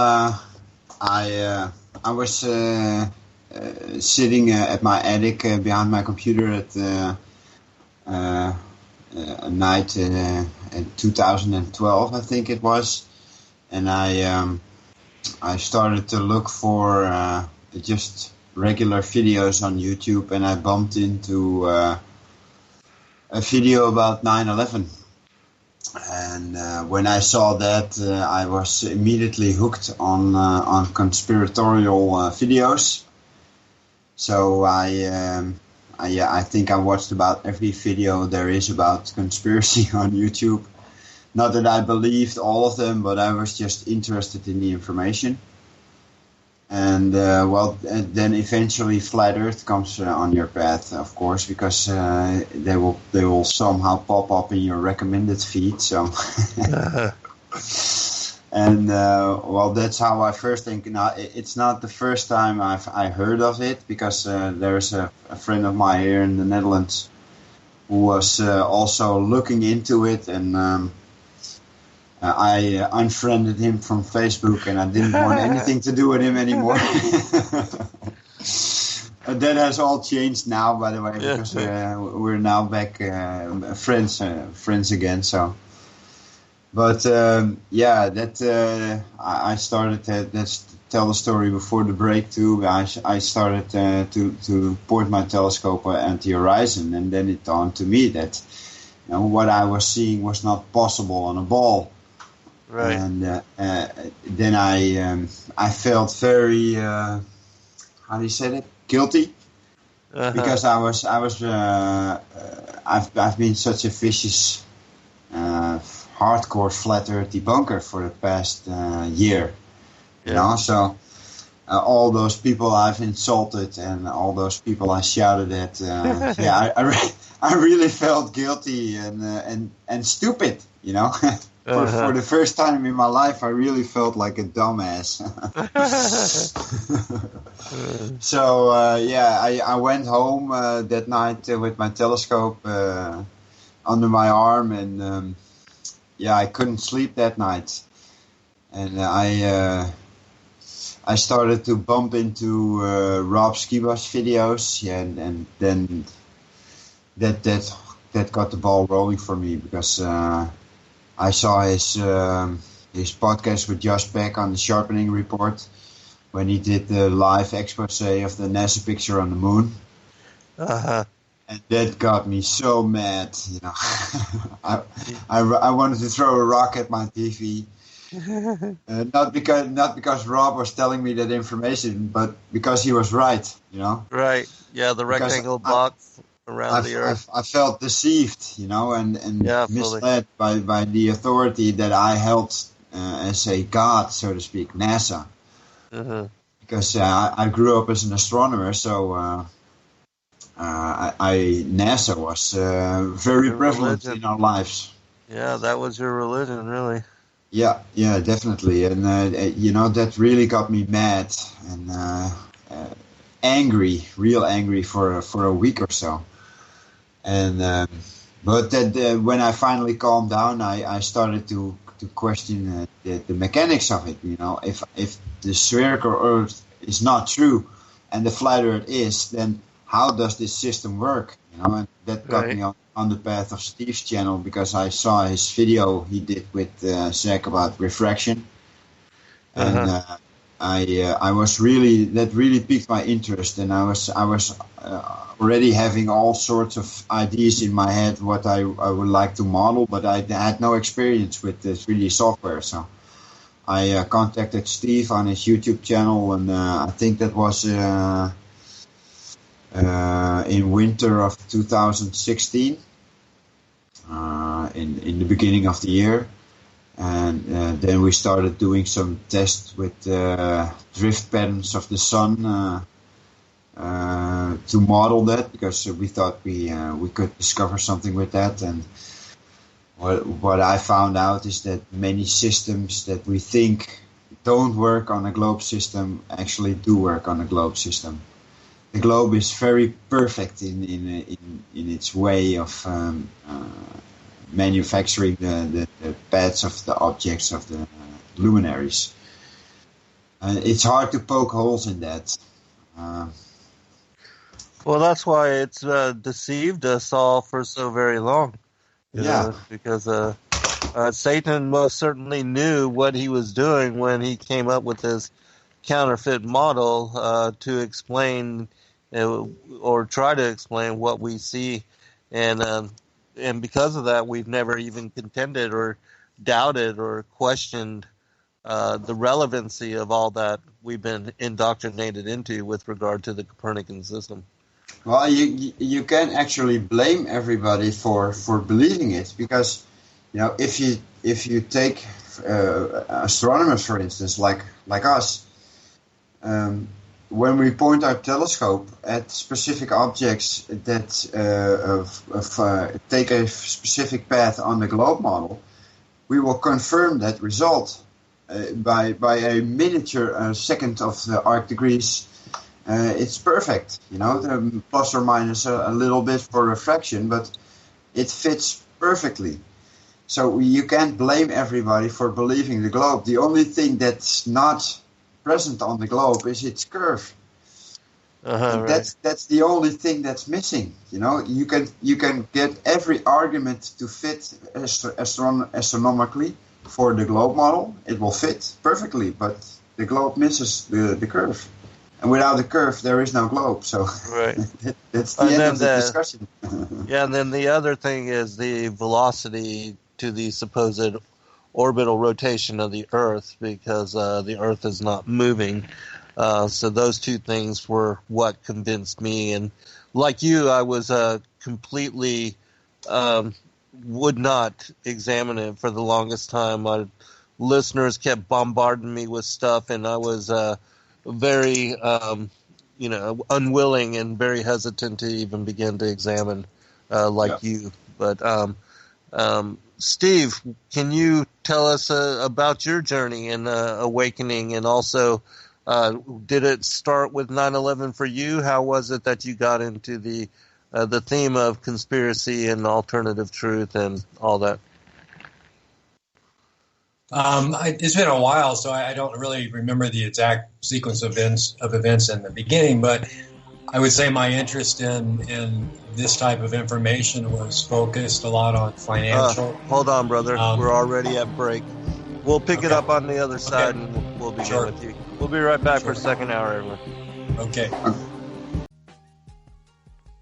I was sitting at my attic behind my computer at a night in 2012, I think it was, and I started to look for just regular videos on YouTube, and I bumped into a video about 9/11. And when I saw that, I was immediately hooked on conspiratorial videos. So I think I watched about every video there is about conspiracy on YouTube. Not that I believed all of them, but I was just interested in the information. And then eventually Flat Earth comes on your path, of course, because they will somehow pop up in your recommended feed. So, And well, that's how I first think. Now, it's not the first time I heard of it, because there's a friend of mine here in the Netherlands who was also looking into it, and I unfriended him from Facebook, and I didn't want anything to do with him anymore. That has all changed now, by the way, because we're now back friends again. So, but I started to tell the story before the break too. I started to point my telescope at the horizon, and then it dawned to me that what I was seeing was not possible on a ball. Right. And then I felt very how do you say that? Guilty, because I've been such a vicious, hardcore flat Earth debunker for the past year. So all those people I've insulted and all those people I shouted at, I really felt guilty and stupid, For the first time in my life, I really felt like a dumbass. So, I went home that night with my telescope under my arm, and I couldn't sleep that night. And I started to bump into Rob Skiba's videos, and then that got the ball rolling for me, because I saw his podcast with Josh Beck on the Sharpening Report, when he did the live expose of the NASA picture on the moon. And that got me so mad. I wanted to throw a rock at my TV. Not because Rob was telling me that information, but because he was right. Right. Yeah, the rectangle box around the Earth. I felt deceived, and misled by the authority that I held as a god, so to speak, NASA. Because I grew up as an astronomer, so NASA was very prevalent in our lives. Yeah, that was your religion, really. Yeah, definitely, and that really got me mad and angry, real angry for a week or so. And but that when I finally calmed down, I started to question the mechanics of it. If the spherical Earth is not true and the flat Earth is, then how does this system work? And that got me on the path of Steve's channel, because I saw his video he did with Zach about refraction, and I was really piqued my interest, and I was already having all sorts of ideas in my head what I would like to model, but I had no experience with the 3D software, so I contacted Steve on his YouTube channel, and I think that was in winter of 2016, in the beginning of the year. And then we started doing some tests with drift patterns of the sun to model that, because we thought we could discover something with that. And what I found out is that many systems that we think don't work on a globe system actually do work on a globe system. The globe is very perfect in its way of manufacturing the paths of the objects of the luminaries. It's hard to poke holes in that. Well, that's why it's deceived us all for so very long. Because Satan most certainly knew what he was doing when he came up with this counterfeit model to explain or try to explain what we see, and because of that, we've never even contended or doubted or questioned the relevancy of all that we've been indoctrinated into with regard to the Copernican system. Well, you can't actually blame everybody for believing it, because if you take astronomers, for instance, like us. When we point our telescope at specific objects that take a specific path on the globe model, we will confirm that result by a miniature second of the arc degrees, it's perfect. The plus or minus a little bit for refraction, but it fits perfectly. So you can't blame everybody for believing the globe. The only thing that's not present on the globe is its curve. Right. That's the only thing that's missing. You can get every argument to fit astronomically for the globe model. It will fit perfectly, but the globe misses the curve. And without the curve, there is no globe. So right. That's the end of the discussion. Yeah, and then the other thing is the velocity to the supposed orbital rotation of the Earth, because the Earth is not moving. So those two things were what convinced me. And like you, I was completely would not examine it for the longest time. My listeners kept bombarding me with stuff, and I was very, unwilling and very hesitant to even begin to examine you. But Steve, can you tell us about your journey in awakening, and also did it start with 9/11 for you? How was it that you got into the theme of conspiracy and alternative truth and all that? It's been a while, so I don't really remember the exact sequence of events in the beginning, but I would say my interest in this type of information was focused a lot on financial. Hold on, brother. We're already at break. We'll pick it up on the other side, and we'll begin with you. We'll be right back for second hour, everyone. Okay.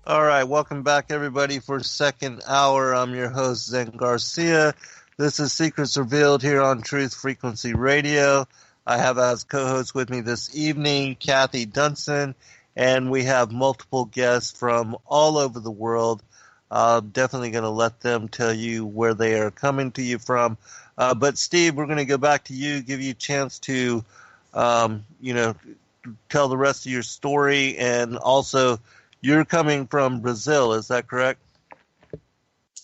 All right, welcome back, everybody, for second hour. I'm your host, Zen Garcia. This is Secrets Revealed here on Truth Frequency Radio. I have as co-host with me this evening, Cathy Dunson, and we have multiple guests from all over the world. Definitely going to let them tell you where they are coming to you from. But Steve, we're going to go back to you, give you a chance to, tell the rest of your story. And also, you're coming from Brazil, is that correct?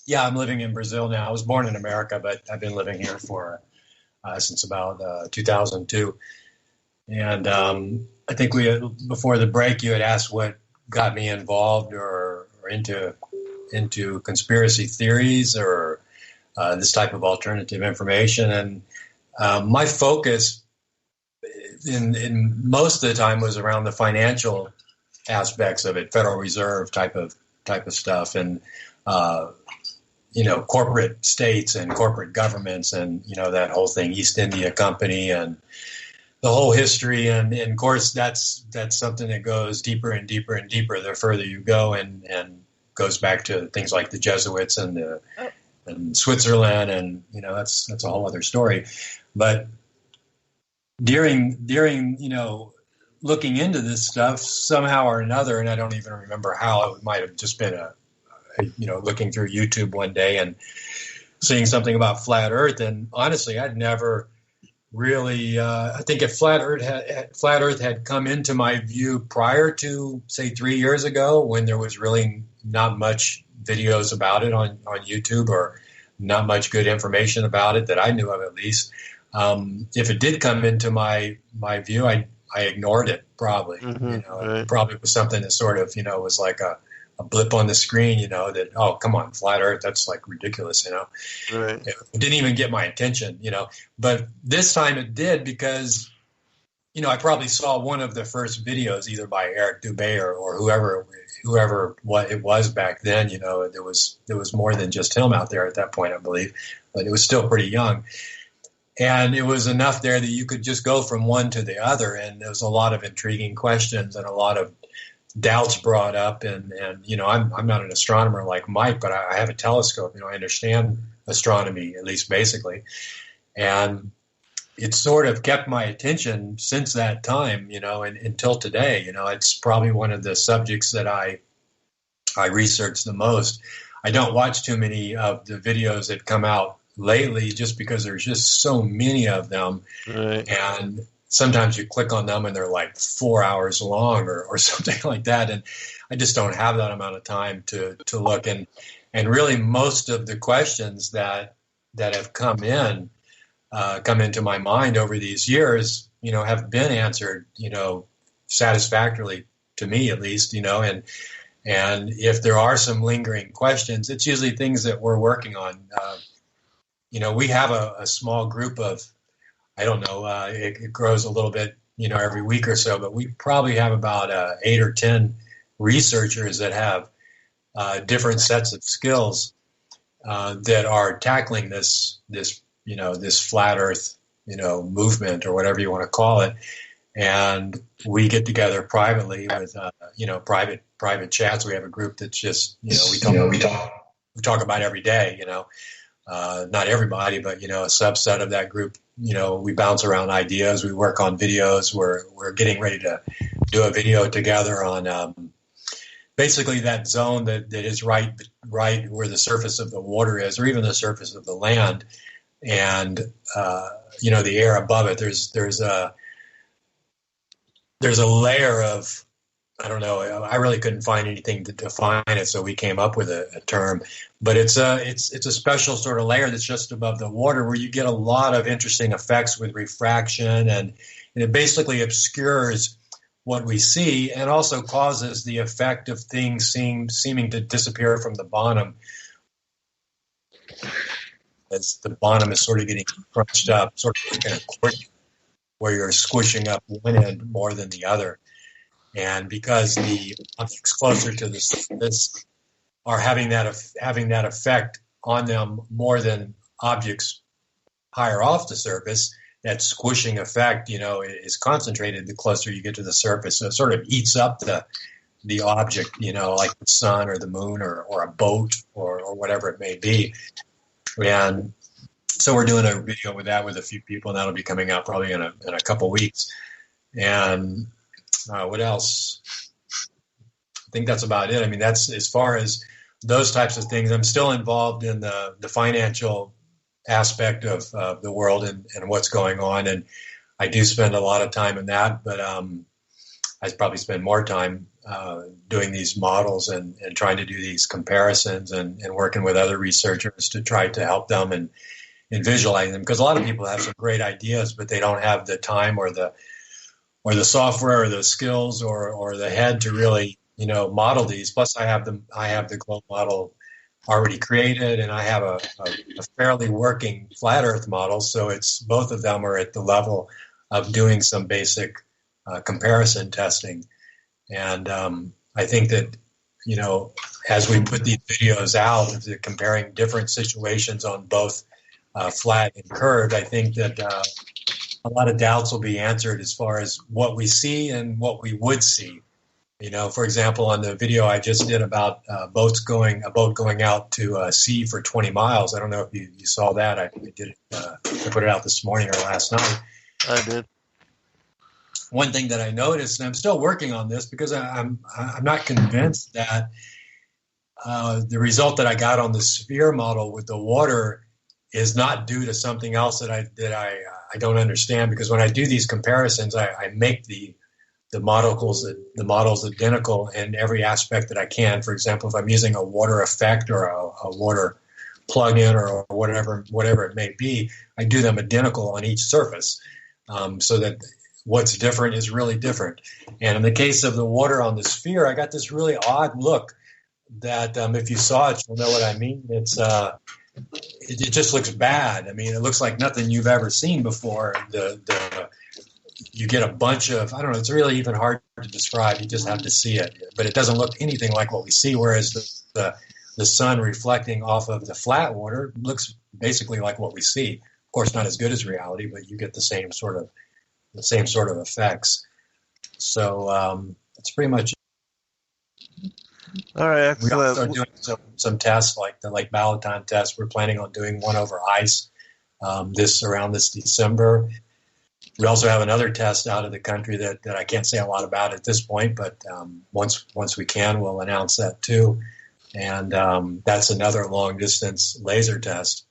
Yeah, I'm living in Brazil now. I was born in America, but I've been living here for since about 2002. And I think before the break, you had asked what got me involved or into conspiracy theories or this type of alternative information. And my focus in most of the time was around the financial aspects of it, Federal Reserve type of stuff, and corporate states and corporate governments, and that whole thing, East India Company, and the whole history. And of course, that's something that goes deeper and deeper and deeper the further you go, and goes back to things like the Jesuits and Switzerland, and that's a whole other story. But during looking into this stuff somehow or another, and I don't even remember how, it might have just been looking through YouTube one day and seeing something about flat Earth. And honestly, I'd never really, I think if flat Earth had come into my view prior to, say, 3 years ago, when there was really not much videos about it on YouTube, or not much good information about it that I knew of, at least. If it did come into my view, I ignored it, probably. Right. It probably was something that sort of, was like a blip on the screen, that, oh, come on, flat Earth, that's like ridiculous, Right. It didn't even get my attention, But this time it did, because, I probably saw one of the first videos, either by Eric Dubé or whoever what it was back then. There was more than just him out there at that point, I believe, but it was still pretty young. And it was enough there that you could just go from one to the other. And there was a lot of intriguing questions and a lot of doubts brought up. And I'm not an astronomer like Mike, but I have a telescope. I understand astronomy, at least basically. And it sort of kept my attention since that time, and until today. It's probably one of the subjects that I research the most. I don't watch too many of the videos that come out lately, just because there's just so many of them. Right. And sometimes you click on them and they're like 4 hours long or something like that. And I just don't have that amount of time to look. And really most of the questions that have come in, come into my mind over these years, have been answered, satisfactorily to me at least, and if there are some lingering questions, it's usually things that we're working on. We have a small group of, I don't know, it grows a little bit, every week or so, but we probably have about 8 or 10 researchers that have different sets of skills that are tackling this flat Earth, movement or whatever you want to call it. And we get together privately with, private chats. We have a group that's just, we talk about every day, not everybody, but, a subset of that group, we bounce around ideas. We work on videos. We're getting ready to do a video together on, basically that zone that is right where the surface of the water is, or even the surface of the land, and the air above it. There's a layer of, I don't know, I really couldn't find anything to define it, so we came up with a term. But it's a special sort of layer that's just above the water, where you get a lot of interesting effects with refraction, and it basically obscures what we see, and also causes the effect of things seeming to disappear from the bottom, as the bottom is sort of getting crunched up, sort of like an accordion, where you're squishing up one end more than the other. And because the objects closer to the surface are having that effect on them more than objects higher off the surface, that squishing effect, is concentrated the closer you get to the surface. So it sort of eats up the object, like the sun or the moon or a boat or whatever it may be. And so we're doing a video with that with a few people, and that'll be coming out probably in a couple weeks. And what else? I think that's about it. I mean, that's as far as those types of things. I'm still involved in the financial aspect of the world and what's going on, and I do spend a lot of time in that, but I probably spend more time doing these models and trying to do these comparisons and working with other researchers to try to help them and visualize them, because a lot of people have some great ideas, but they don't have the time or the software or the skills or the head to really model these. Plus I have the globe model already created, and I have a fairly working flat Earth model, so it's both of them are at the level of doing some basic comparison testing. And I think that as we put these videos out, if they're comparing different situations on both flat and curved, I think that a lot of doubts will be answered as far as what we see and what we would see. For example, on the video I just did about a boat going out to sea for 20 miles. I don't know if you saw that. I did. I put it out this morning or last night. I did. One thing that I noticed, and I'm still working on this because I'm not convinced that the result that I got on the sphere model with the water is not due to something else that I don't understand. Because when I do these comparisons, I make the models identical in every aspect that I can. For example, if I'm using a water effect or a water plug-in or whatever it may be, I do them identical on each surface, so that what's different is really different. And in the case of the water on the sphere, I got this really odd look that if you saw it, you'll know what I mean. It just looks bad. I mean, it looks like nothing you've ever seen before. You get a bunch of, I don't know, it's really even hard to describe. You just have to see it. But it doesn't look anything like what we see, whereas the sun reflecting off of the flat water looks basically like what we see. Of course, not as good as reality, but you get the same sort of effects. So that's pretty much it. All right, excellent. We're also doing some tests, like the Lake Balaton test. We're planning on doing one over ice around this December. We also have another test out of the country that I can't say a lot about at this point, but once we can, we'll announce that too. And that's another long distance laser test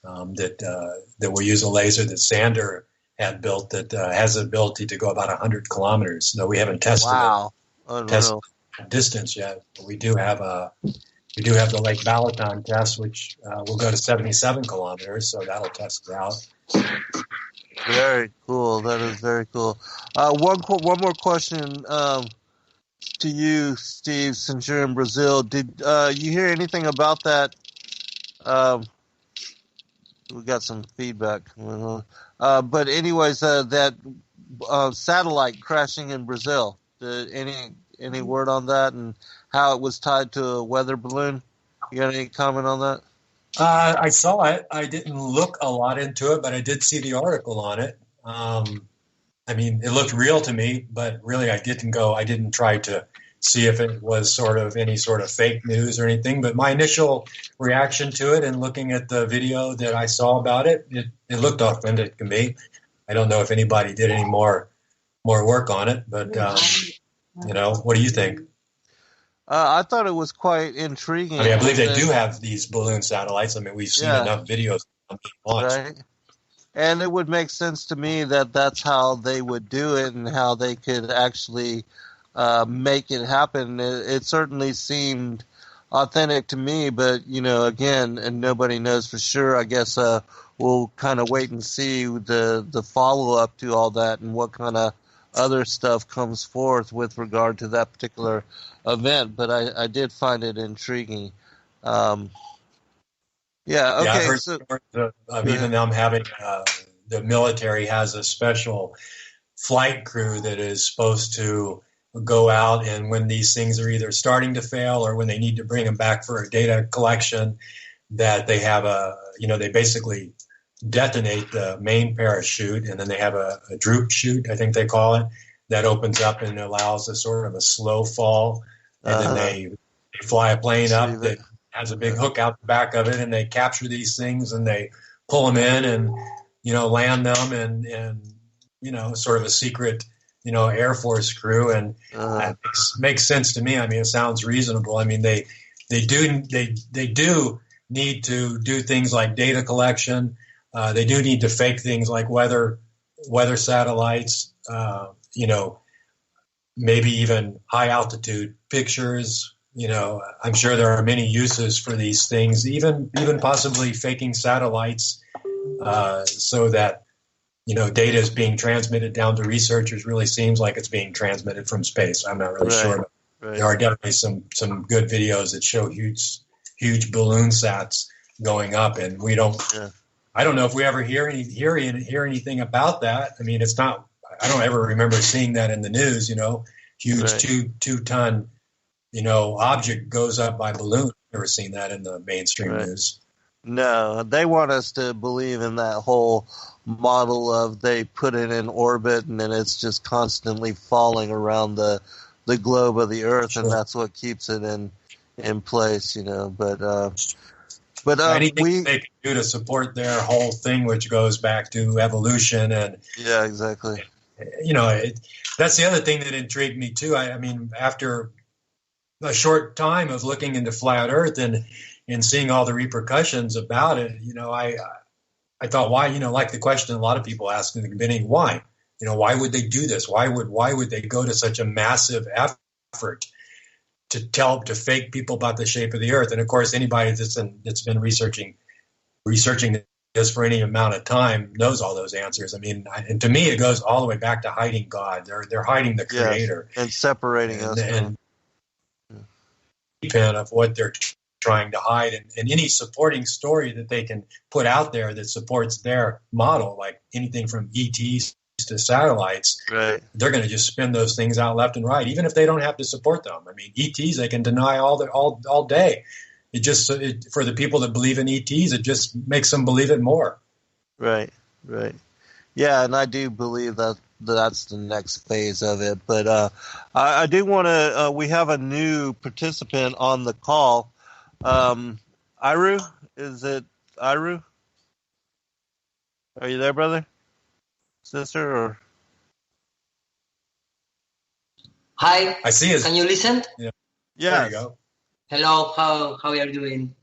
that will use a laser that Sander had built that has the ability to go about 100 kilometers. No, we haven't tested Wow. tested distance yet, but we do have we do have the Lake Balaton test, which will go to 77 kilometers, so that'll test it out. Very cool. That is very cool. One more question to you, Steve, since you're in Brazil. Did you hear anything about that? We got some feedback. But anyways, that satellite crashing in Brazil. Any word on that and how it was tied to a weather balloon? You got any comment on that? I saw it. I didn't look a lot into it, but I did see the article on it. I mean, it looked real to me, but really I didn't try to see if it was sort of any sort of fake news or anything. But my initial reaction to it and looking at the video that I saw about it, it looked authentic to me. I don't know if anybody did any more work on it, but, what do you think? I thought it was quite intriguing. I mean, I believe they do have these balloon satellites. I mean, we've seen enough videos of them being launched. Right. And it would make sense to me that that's how they would do it and how they could actually make it happen. It certainly seemed authentic to me, but, again, and nobody knows for sure. I guess we'll kind of wait and see the follow-up to all that and what kind of other stuff comes forth with regard to that particular event. But I did find it intriguing. Okay. Yeah, I've heard stories of even them having the military has a special flight crew that is supposed to go out, and when these things are either starting to fail or when they need to bring them back for a data collection, that they have they basically detonate the main parachute, and then they have a droop chute, I think they call it, that opens up and allows a sort of a slow fall, and then they fly a plane up that has a big hook out the back of it, and they capture these things and they pull them in and land them and sort of a secret Air Force crew, and that makes sense to me. I mean, it sounds reasonable. I mean, they do need to do things like data collection. They do need to fake things like weather satellites. Maybe even high altitude pictures. I'm sure there are many uses for these things, even possibly faking satellites so that data is being transmitted down to researchers. Really seems like it's being transmitted from space. I'm not really sure. But there are definitely some good videos that show huge balloon sats going up, and we don't. Yeah. I don't know if we ever hear anything about that. I mean, it's not. I don't ever remember seeing that in the news. Huge 2-ton object goes up by balloon. Never seen that in the mainstream news. No, they want us to believe in that whole model of they put it in orbit and then it's just constantly falling around the globe of the Earth, and that's what keeps it in place. But anything they can do to support their whole thing, which goes back to evolution and exactly. That's the other thing that intrigued me too. I mean, after a short time of looking into flat Earth and seeing all the repercussions about it, I thought, why? Like the question a lot of people asked in the beginning, why? Why would they do this? Why would they go to such a massive effort to fake people about the shape of the Earth? And of course, anybody that's been researching this for any amount of time knows all those answers. I mean, and to me, it goes all the way back to hiding God. They're hiding the Creator and separating us and of what they're trying to hide, and any supporting story that they can put out there that supports their model, like anything from ETs to satellites, they're going to just spin those things out left and right, even if they don't have to support them. I mean, ETs they can deny all day. It just for the people that believe in ETs, it just makes them believe it more. Right. Yeah, and I do believe that's the next phase of it. But I do want to. We have a new participant on the call. Iru, is it Iru? Are you there, brother, sister, or? Hi. I see. Can you listen? Yeah. There you go. Hello. How are you doing?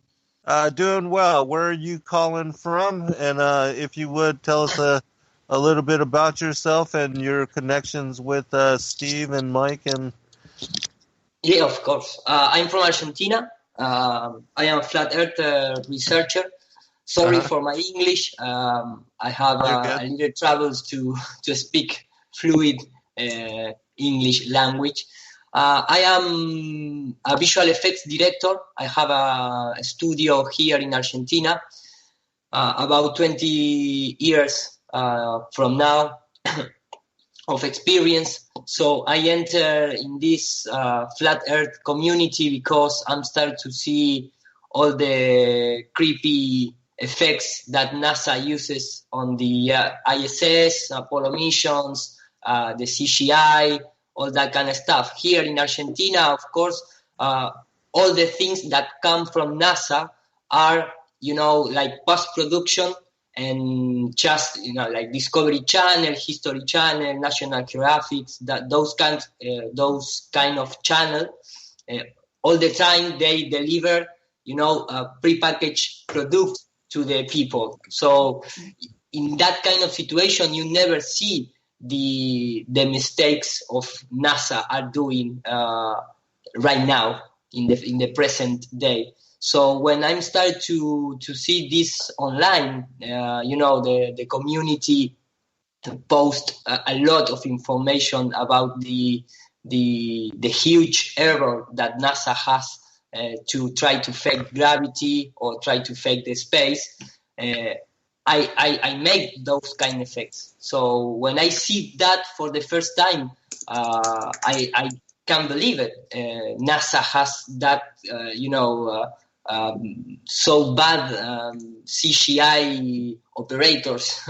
Doing well. Where are you calling from? And if you would tell us a little bit about yourself and your connections with Steve and Mike and. Yeah, of course. I'm from Argentina. I am a flat earth researcher. Sorry Uh-huh. for my English. I have You're good. a little troubles to speak fluid English language. I am a visual effects director. I have a studio here in Argentina. About 20 years from now of experience. So I enter in this flat earth community because I'm starting to see all the creepy effects that NASA uses on the ISS, Apollo missions, the CGI, all that kind of stuff. Here in Argentina, of course, all the things that come from NASA are, like post-production and just, like Discovery Channel, History Channel, National Geographic, those kind of channel. All the time they deliver, prepackaged products to the people. So in that kind of situation, you never see the mistakes of NASA are doing right now in the present day. So when I'm started to see this online, the community post a lot of information about the huge error that NASA has to try to fake gravity or try to fake the space. I make those kind of effects. So when I see that for the first time, I can't believe it. NASA has that, so bad CGI operators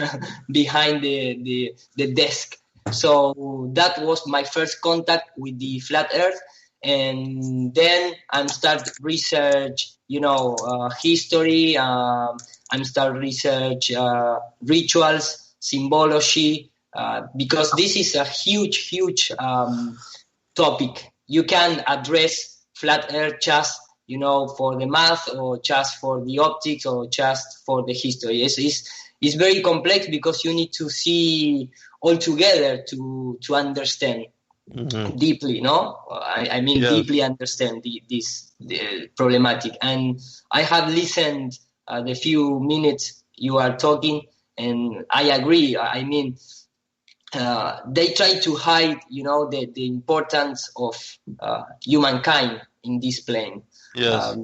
behind the desk. So that was my first contact with the flat Earth, and then I start research, history. I start research rituals, symbology, because this is a huge topic. You can address flat Earth just for the math or just for the optics or just for the history. It's very complex because you need to see all together to understand deeply, no? I mean, Yes. deeply understand this problematic. And I have listened the few minutes you are talking, and I agree. I mean, they try to hide, the importance of humankind in this plane. Yes.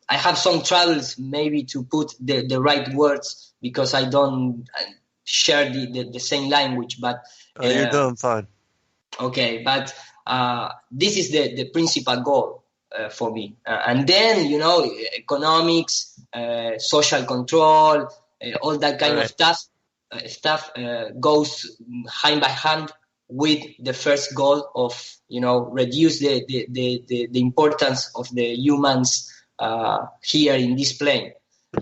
I have some troubles maybe to put the right words because I don't share the same language, but You're doing fine. okay, but this is the principal goal for me. And then, economics, social control, all that kind of stuff goes hand by hand with the first goal of, reduce the importance of the humans here in this plane.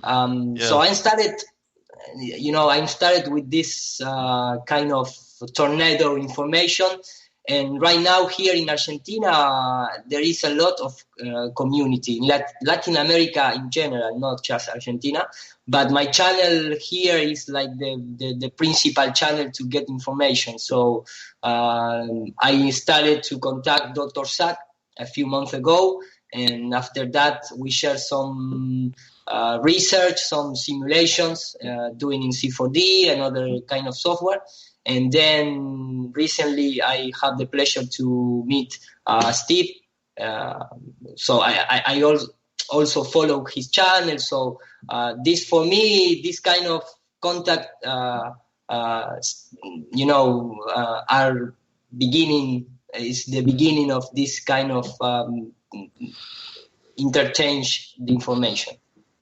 So I started with this kind of tornado information. And right now here in Argentina, there is a lot of community in Latin America in general, not just Argentina. But my channel here is like the principal channel to get information. So I started to contact Dr. Zach a few months ago. And after that, we shared some research, some simulations doing in C4D and other kind of software. And then recently I had the pleasure to meet Steve. So I also follow his channel. So this, for me, this kind of contact, are is the beginning of this kind of interchange the information.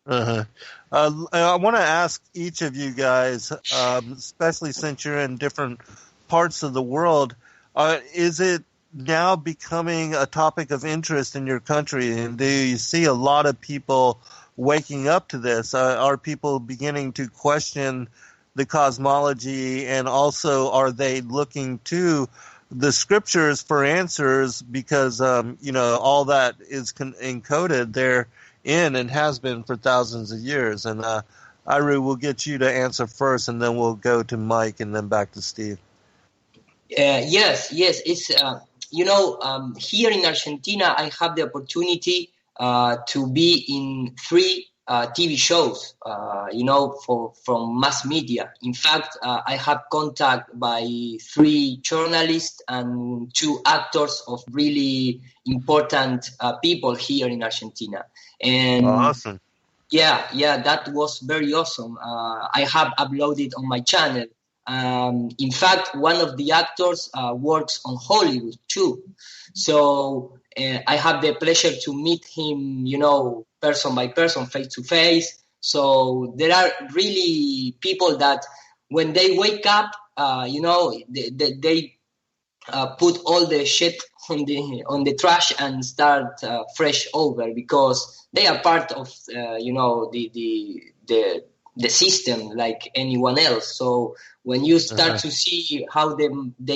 Uh-huh. I want to ask each of you guys, especially since you're in different parts of the world, is it now becoming a topic of interest in your country? And do you see a lot of people waking up to this? Are people beginning to question the cosmology, and also are they looking to the scriptures for answers because, all that is encoded there in and has been for thousands of years? And Iru, we'll get you to answer first, and then we'll go to Mike and then back to Steve. Yes, it's here in Argentina, I have the opportunity to be in 3 TV shows, from mass media. In fact, I have contact by 3 journalists and 2 actors of really important people here in Argentina. And awesome. Yeah, that was very awesome. I have uploaded on my channel. In fact, one of the actors works on Hollywood too. So I have the pleasure to meet him, person by person, face to face. So there are really people that when they wake up, they put all the shit on the trash and start fresh over, because they are part of the system like anyone else. So when you start to see how they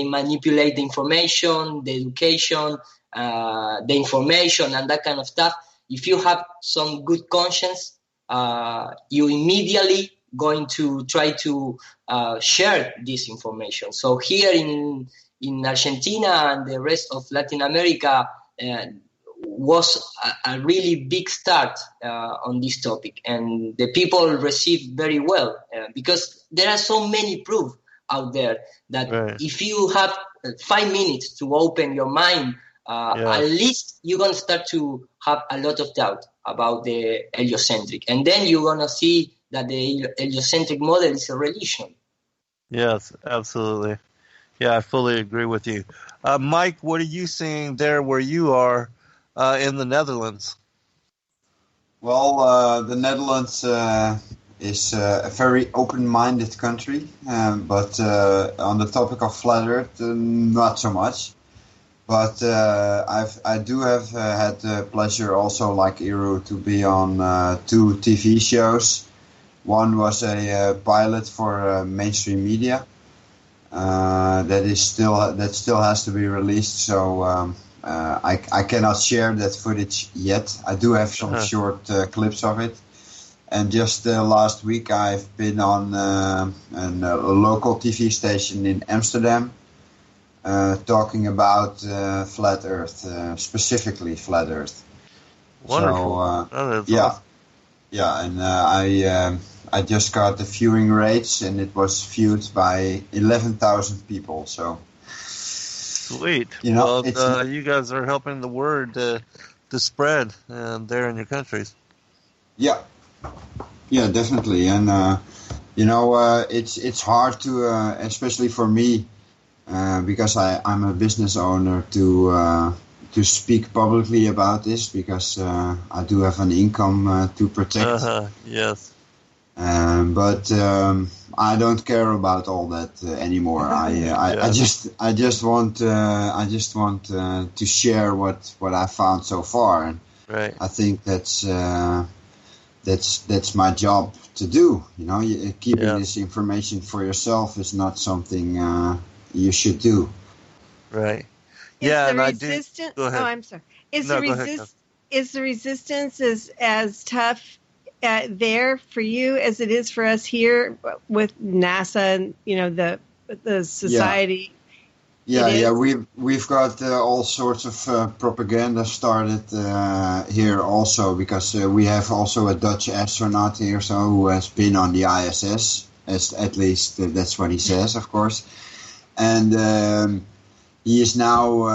manipulate the information, the education, the information and that kind of stuff, if you have some good conscience, you immediately going to try to share this information. So here in Argentina and the rest of Latin America was a really big start on this topic, and the people received very well because there are so many proof out there that if you have 5 minutes to open your mind, at least you're going to start to have a lot of doubt about the heliocentric, and then you're going to see that the heliocentric model is a religion. Yes, absolutely. Yeah, I fully agree with you. Mike, what are you seeing there where you are in the Netherlands? Well, the Netherlands is a very open-minded country, but on the topic of flat Earth, not so much. But I do have had the pleasure also, like Iru, to be on 2 TV shows. One was a pilot for mainstream media. That still has to be released, so I cannot share that footage yet. I do have some short clips of it, and just last week I've been on a local TV station in Amsterdam talking about flat Earth, specifically flat Earth. Wonderful. So, awesome. Yeah, and I just got the viewing rates, and it was viewed by 11,000 people. So sweet. Well, you guys are helping the word to spread there in your countries. Yeah, definitely. And it's hard to, especially for me, because I'm a business owner, to speak publicly about this, because I do have an income to protect. Yes. But I don't care about all that anymore. I just want to share what I found so far, and I think that's my job to do. Keeping this information for yourself is not something you should do. Right. Is yeah, the and resistance? Go ahead. Oh, I'm sorry. Is the resistance as tough there for you as it is for us here with NASA and the society? Yeah. We've got all sorts of propaganda started here also, because we have also a Dutch astronaut here, who has been on the ISS, at least that's what he says, of course, and he is now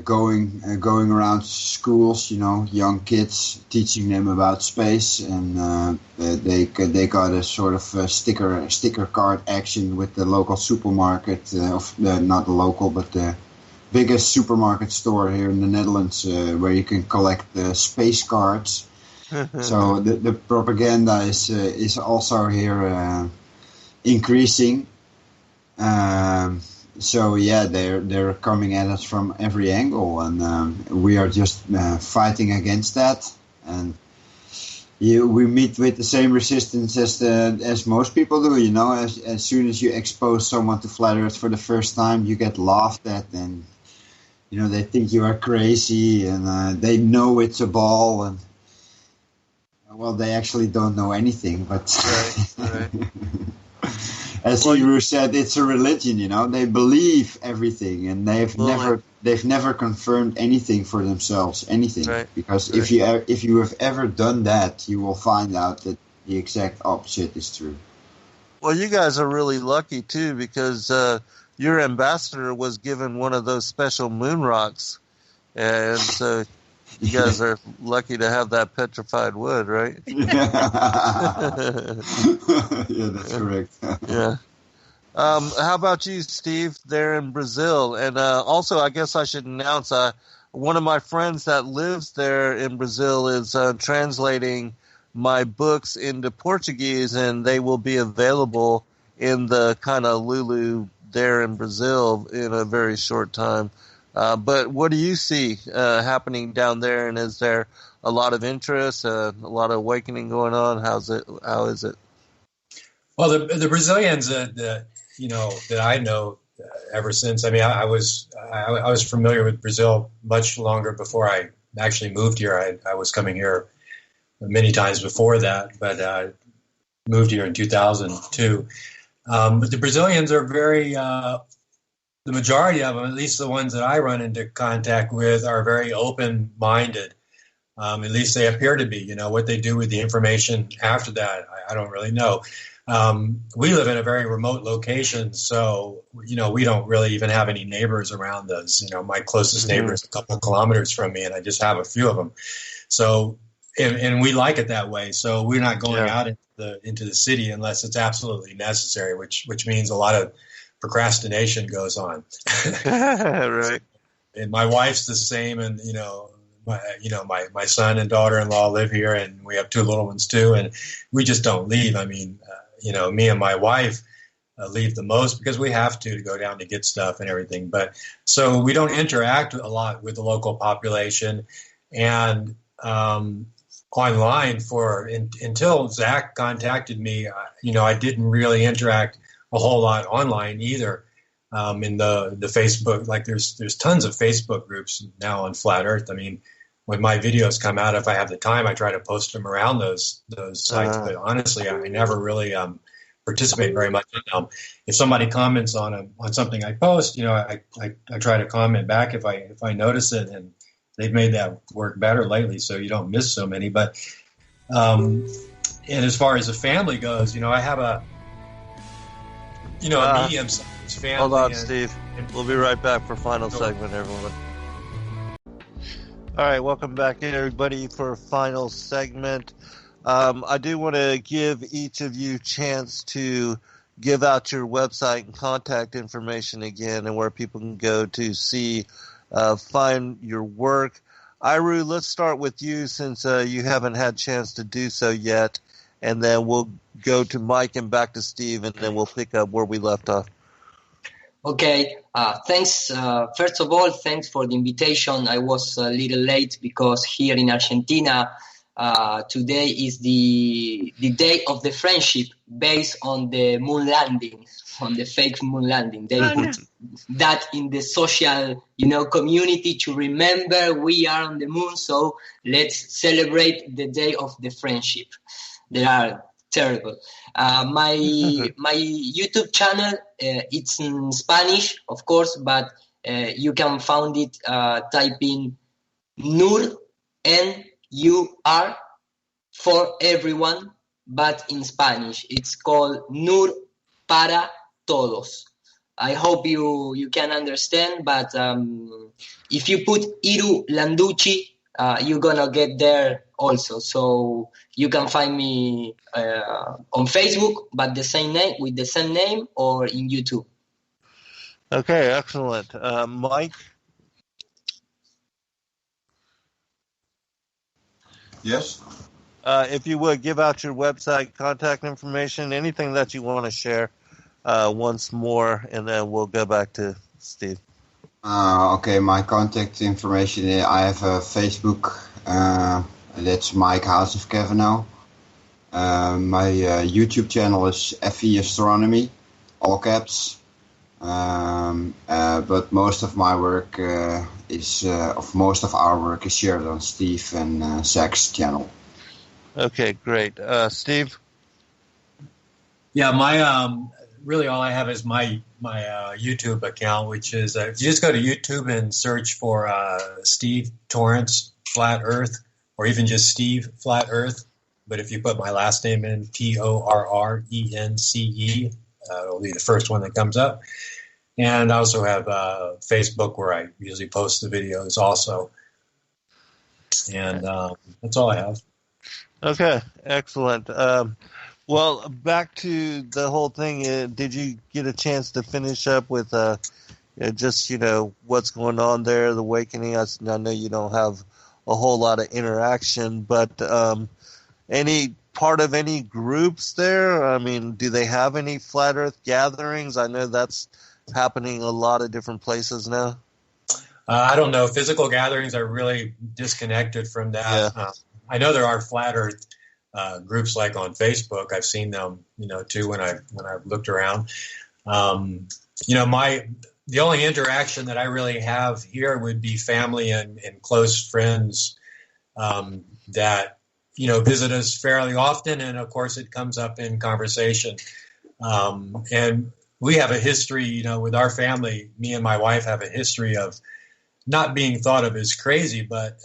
going around schools, young kids, teaching them about space, and they got a sort of sticker card action with the local supermarket, not the local, but the biggest supermarket store here in the Netherlands, where you can collect space cards. So the propaganda is also here increasing. So they're coming at us from every angle, and we are just fighting against that. And we meet with the same resistance as most people do. As soon as you expose someone to flat Earth for the first time, you get laughed at, and they think you are crazy, and they know it's a ball, and well, they actually don't know anything, but. Right. as Iru said, it's a religion. They believe everything, and they've never confirmed anything for themselves. Anything, Right. Because if you have ever done that, you will find out that the exact opposite is true. Well, you guys are really lucky too, because your ambassador was given one of those special moon rocks, and so you guys are lucky to have that petrified wood, right? Yeah, that's correct. Yeah. How about you, Steve, there in Brazil? And also, I guess I should announce one of my friends that lives there in Brazil is translating my books into Portuguese, and they will be available in the kind of Lulu there in Brazil in a very short time. But what do you see happening down there, and is there a lot of interest, a lot of awakening going on? How is it? Well, the Brazilians that I know ever since. I mean, I was familiar with Brazil much longer before I actually moved here. I was coming here many times before that, but moved here in 2002. But the Brazilians are very, the majority of them, at least the ones that I run into contact with, are very open-minded. At least they appear to be. What they do with the information after that, I don't really know. We live in a very remote location, so, we don't really even have any neighbors around us. My closest neighbor is a couple of kilometers from me, and I just have a few of them. So, and we like it that way. So we're not going out into the city unless it's absolutely necessary, which means a lot of procrastination goes on. Right. And my wife's the same, and my son and daughter-in-law live here, and we have two little ones too, and we just don't leave. I mean, me and my wife leave the most because we have to go down to get stuff and everything. But so we don't interact a lot with the local population, and online until Zach contacted me, I didn't really interact a whole lot online either. In the Facebook, like there's tons of Facebook groups now on Flat Earth. I mean, when my videos come out, if I have the time, I try to post them around those sites. But honestly, I never really participate very much in them. If somebody comments on something I post, I try to comment back if I notice it, and they've made that work better lately, so you don't miss so many. But and as far as the family goes, I have a medium-sized family. Hold on, Steve. We'll be right back for final segment, everyone. All right, welcome back in, everybody, for a final segment. I do want to give each of you a chance to give out your website and contact information again, and where people can go to see, find your work. Iru, let's start with you, since you haven't had a chance to do so yet, and then we'll go to Mike and back to Steve, and then we'll pick up where we left off. Okay, thanks. First of all, thanks for the invitation. I was a little late because here in Argentina, today is the day of the friendship based on the moon landing, on the fake moon landing. They put that in the social, community to remember we are on the moon. So let's celebrate the day of the friendship. They are terrible. My YouTube channel, it's in Spanish, of course, but you can find it, type in NUR, N-U-R, for everyone, but in Spanish. It's called NUR para todos. I hope you can understand, but if you put Iru Landucci, you're gonna get there also. So you can find me on Facebook, but with the same name, or in YouTube. Okay, excellent. Mike? Yes? If you would, give out your website, contact information, anything that you want to share once more, and then we'll go back to Steve. Okay, my contact information, I have a Facebook, that's Mike House of Cavanaugh. My YouTube channel is FE Astronomy, all caps. But most of my work most of our work is shared on Steve and Zach's channel. Okay, great. Steve? Yeah, really all I have is my YouTube account, which is if you just go to YouTube and search for Steve Torrence Flat Earth, or even just Steve Flat Earth. But if you put my last name in, Torrence, it'll be the first one that comes up. And I also have Facebook, where I usually post the videos also. And that's all I have. Okay, excellent. Well, back to the whole thing. Did you get a chance to finish up with just, what's going on there, the awakening? I know you don't have a whole lot of interaction, but any part of any groups there? I mean, do they have any Flat Earth gatherings? I know that's happening a lot of different places now. I don't know. Physical gatherings are really disconnected from that. Yeah. I know there are Flat Earth groups like on Facebook. I've seen them, too, when I've looked around. The only interaction that I really have here would be family and close friends that visit us fairly often, and of course it comes up in conversation. And we have a history, with our family. Me and my wife have a history of not being thought of as crazy, but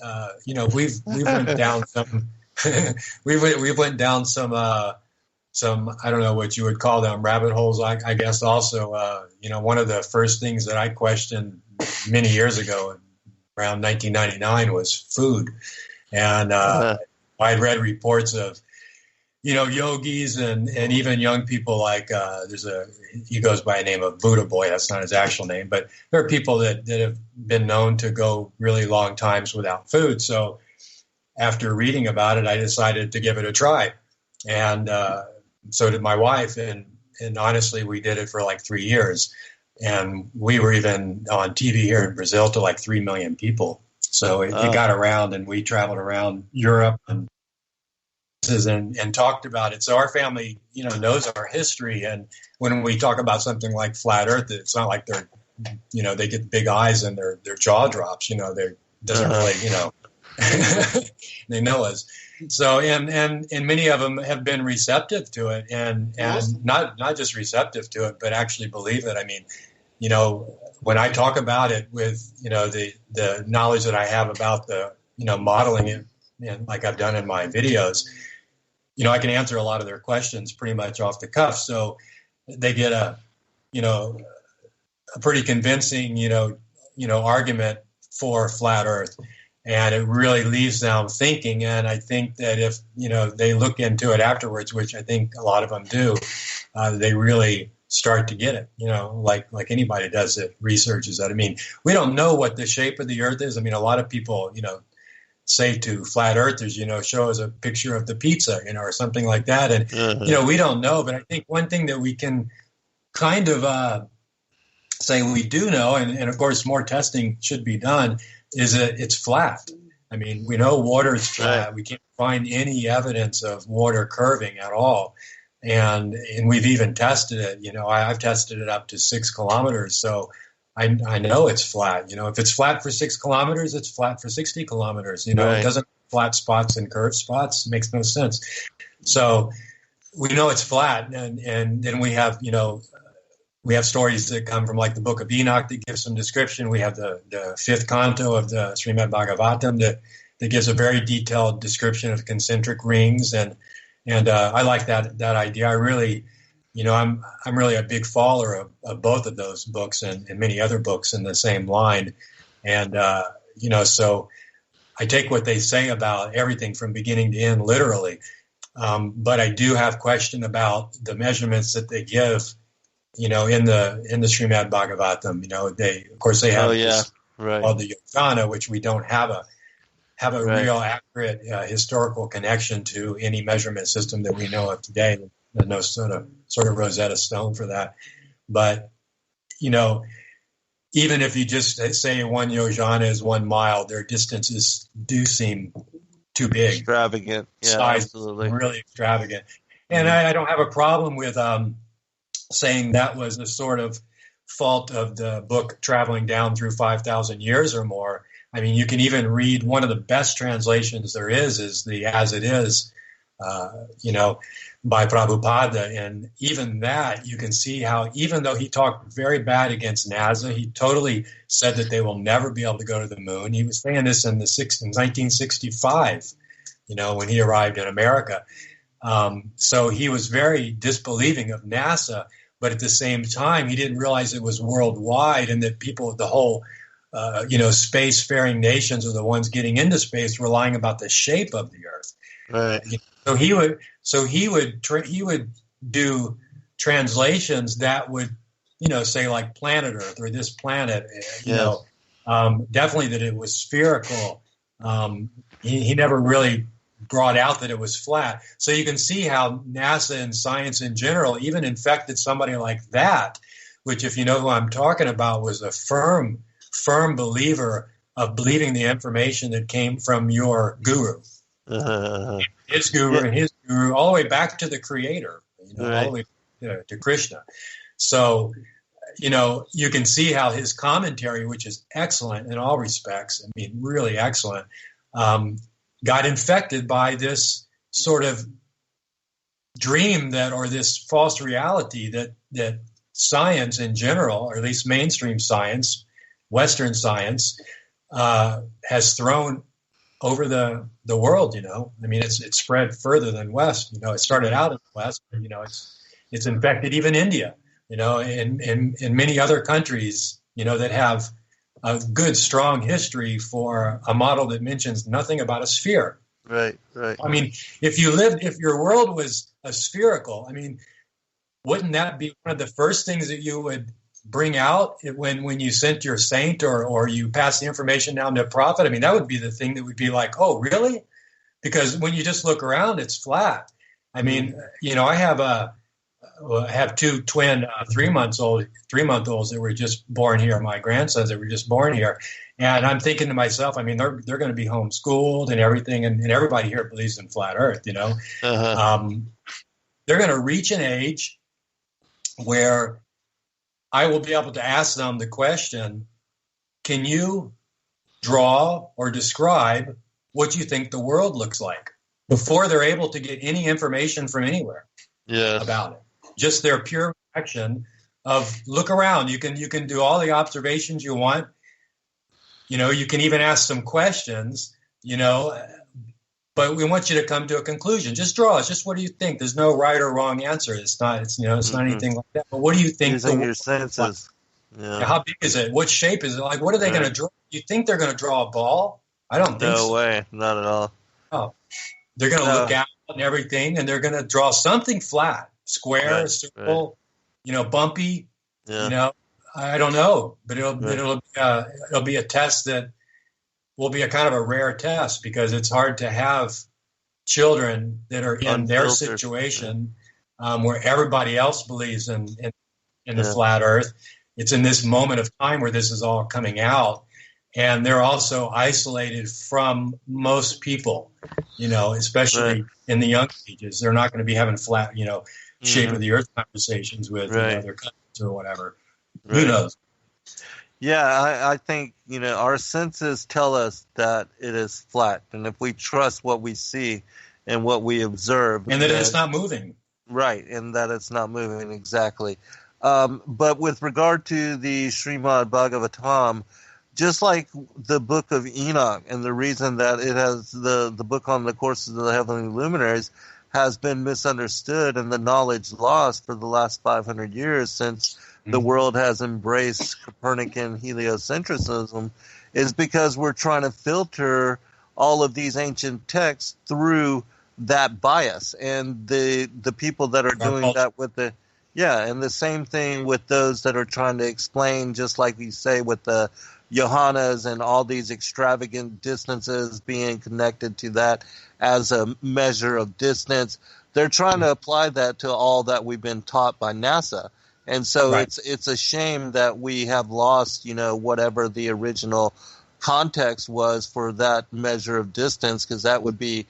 we've went down some we went down some I don't know what you would call them, rabbit holes. I guess also one of the first things that I questioned many years ago, around 1999, was food, and I'd read reports of yogis and even young people like he goes by a name of Buddha Boy. That's not his actual name, but there are people that have been known to go really long times without food. So after reading about it, I decided to give it a try, and so did my wife. And honestly, we did it for like 3 years, and we were even on TV here in Brazil to like 3 million people. So it got around, and we traveled around Europe and talked about it. So our family, knows our history. And when we talk about something like Flat Earth, it's not like they're, they get big eyes and their jaw drops. They doesn't really, they know us. So and many of them have been receptive to it, and not just receptive to it, but actually believe it. I mean, when I talk about it with the knowledge that I have about the modeling it, and like I've done in my videos, I can answer a lot of their questions pretty much off the cuff. So they get a pretty convincing argument for Flat Earth. And it really leaves them thinking. And I think that if, they look into it afterwards, which I think a lot of them do, they really start to get it, like anybody does that researches that. I mean, we don't know what the shape of the Earth is. I mean, a lot of people, say to Flat Earthers, show us a picture of the pizza, or something like that. And, we don't know. But I think one thing that we can kind of say we do know, and of course more testing should be done, is that it's flat. I mean, we know water is flat. We can't find any evidence of water curving at all. And we've even tested it. I've tested it up to 6 kilometers. So I know it's flat. If it's flat for 6 kilometers, it's flat for 60 kilometers. It doesn't flat spots and curved spots. It makes no sense. So we know it's flat. And then we have, we have stories that come from like the Book of Enoch that gives some description. We have the 5th canto of the Srimad Bhagavatam that gives a very detailed description of concentric rings. And I like that idea. I really, I'm really a big follower of both of those books and many other books in the same line. And, so I take what they say about everything from beginning to end literally. But I do have question about the measurements that they give, in the Srimad Bhagavatam. They have this called the Yojana, which we don't have a real accurate historical connection to any measurement system that we know of today. There's no sort of Rosetta Stone for that. But, even if you just say 1 Yojana is 1 mile, their distances do seem too big. Extravagant. Yeah, size, absolutely. Really extravagant. And I don't have a problem with saying that was a sort of fault of the book traveling down through 5,000 years or more. I mean, you can even read one of the best translations there is the As It Is by Prabhupada. And even that, you can see how, even though he talked very bad against NASA, he totally said that they will never be able to go to the moon. He was saying this in 1965, when he arrived in America. So he was very disbelieving of NASA, but at the same time, he didn't realize it was worldwide and that people, the whole, spacefaring nations are the ones getting into space, relying about the shape of the Earth. Right. So he would do translations that would, say like planet Earth or this planet, definitely that it was spherical. He never really brought out that it was flat. So you can see how NASA and science in general even infected somebody like that, which, if you know who I'm talking about, was a firm believer of believing the information that came from your guru. His guru and his guru, all the way back to the creator, all the way to Krishna. So, you can see how his commentary, which is excellent in all respects, I mean, really excellent, got infected by this sort of dream or this false reality that science in general, or at least mainstream science, Western science, has thrown over the world. I mean, it's spread further than West. It started out in the West, but it's infected even India. And many other countries, that have a good, strong history for a model that mentions nothing about a sphere. Right. I mean, if your world was a spherical, I mean, wouldn't that be one of the first things that you would bring out when you sent your saint or you pass the information down to a prophet? I mean, that would be the thing that would be like, oh, really? Because when you just look around, it's flat. I mean, I have two twin 3-month-olds that were just born here, my grandsons that were just born here. And I'm thinking to myself, I mean, they're going to be homeschooled and everything. And everybody here believes in flat earth, They're going to reach an age where I will be able to ask them the question, can you draw or describe what you think the world looks like, before they're able to get any information from anywhere about it? Just their pure reaction of look around. You can do all the observations you want. You can even ask some questions, but we want you to come to a conclusion. Just draw. It's just, what do you think? There's no right or wrong answer. It's not anything like that. But what do you think? Using your senses. Yeah. How big is it? What shape is it? Like, what are they going to draw? You think they're going to draw a ball? I don't think so. No way. Not at all. Oh, they're going to look out and everything, and they're going to draw something flat, square, circle, bumpy. Yeah. I don't know, but it'll be a test that will be a kind of a rare test, because it's hard to have children that are in their situation where everybody else believes in the flat Earth. It's in this moment of time where this is all coming out, and they're also isolated from most people, especially in the young ages. They're not going to be having flat, shape of the Earth conversations with their cousins or whatever. Right. Who knows? Yeah, I think, our senses tell us that it is flat. And if we trust what we see and what we observe. And that it's not moving. Right, and that it's not moving, exactly. But with regard to the Srimad Bhagavatam, just like the Book of Enoch, and the reason that it has the book on the courses of the heavenly luminaries has been misunderstood and the knowledge lost for the last 500 years since the world has embraced Copernican heliocentrism, is because we're trying to filter all of these ancient texts through that bias. And the people that are doing that with and the same thing with those that are trying to explain, just like we say with the Johannas and all these extravagant distances being connected to that as a measure of distance. They're trying to apply that to all that we've been taught by NASA. And so it's a shame that we have lost, whatever the original context was for that measure of distance, because that would be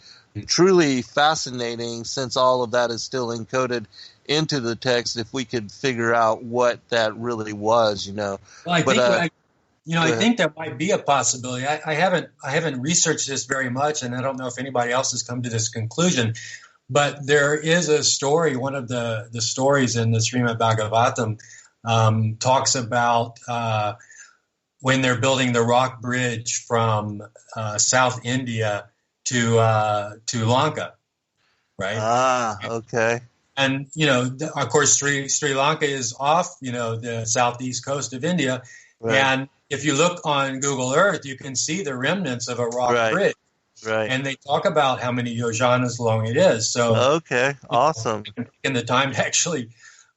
truly fascinating, since all of that is still encoded into the text, if we could figure out what that really was, Well, I think that might be a possibility. I haven't researched this very much, and I don't know if anybody else has come to this conclusion. But there is a story, one of the stories in the Srimad Bhagavatam talks about when they're building the rock bridge from South India to Lanka, right? Ah, okay. And, you know, of course, Sri Lanka is off, you know, the southeast coast of India. Right. And if you look on Google Earth, you can see the remnants of a rock bridge. Right. And they talk about how many yojanas long it is. So, okay, awesome. In the time to actually,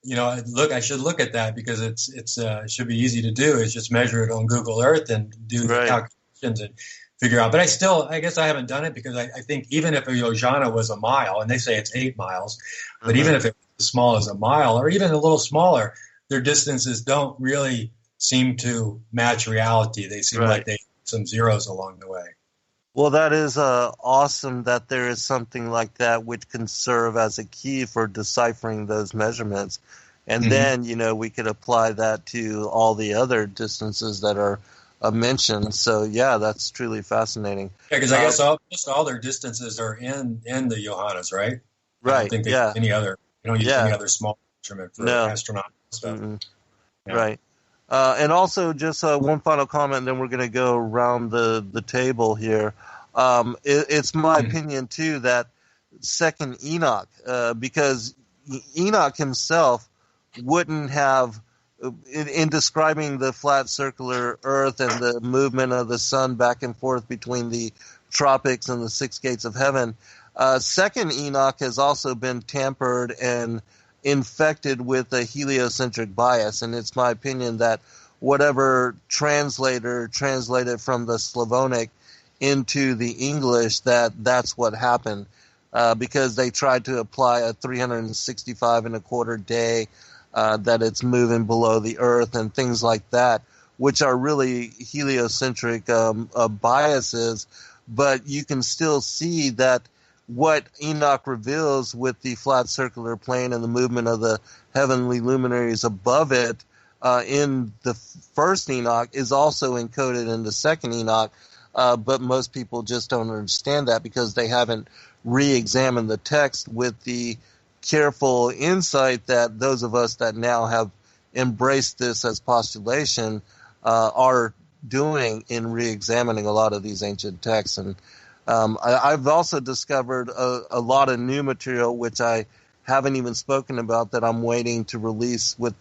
you know, I should look at that because it should be easy to do. Is just measure it on Google Earth and do the calculations and figure out. But I guess I haven't done it because I think even if a yojana was a mile, and they say it's 8 miles, but even if it's as small as a mile or even a little smaller, their distances don't really seem to match reality. They seem like they have some zeros along the way. Well, that is awesome that there is something like that which can serve as a key for deciphering those measurements. And then, you know, we could apply that to all the other distances that are mentioned. So, yeah, that's truly fascinating. Yeah, because I guess almost all their distances are in the yojanas, right? Right, I don't think they use any other, you don't use any other small instrument for astronomical stuff. Yeah. Right. And also, just one final comment, and then we're going to go around the table here. It's my opinion, too, that second Enoch, because Enoch himself wouldn't have, in describing the flat circular Earth and the movement of the sun back and forth between the tropics and the 6 gates of heaven, second Enoch has also been tampered and infected with a heliocentric bias, and it's my opinion that whatever translator translated from the Slavonic into the English, that's what happened, because they tried to apply a 365 and a quarter day, that it's moving below the Earth and things like that, which are really heliocentric biases, but you can still see that what Enoch reveals with the flat circular plane and the movement of the heavenly luminaries above it in the first Enoch is also encoded in the second Enoch, but most people just don't understand that because they haven't re-examined the text with the careful insight that those of us that now have embraced this as postulation are doing in re-examining a lot of these ancient texts. And I've also discovered a lot of new material, which I haven't even spoken about, that I'm waiting to release with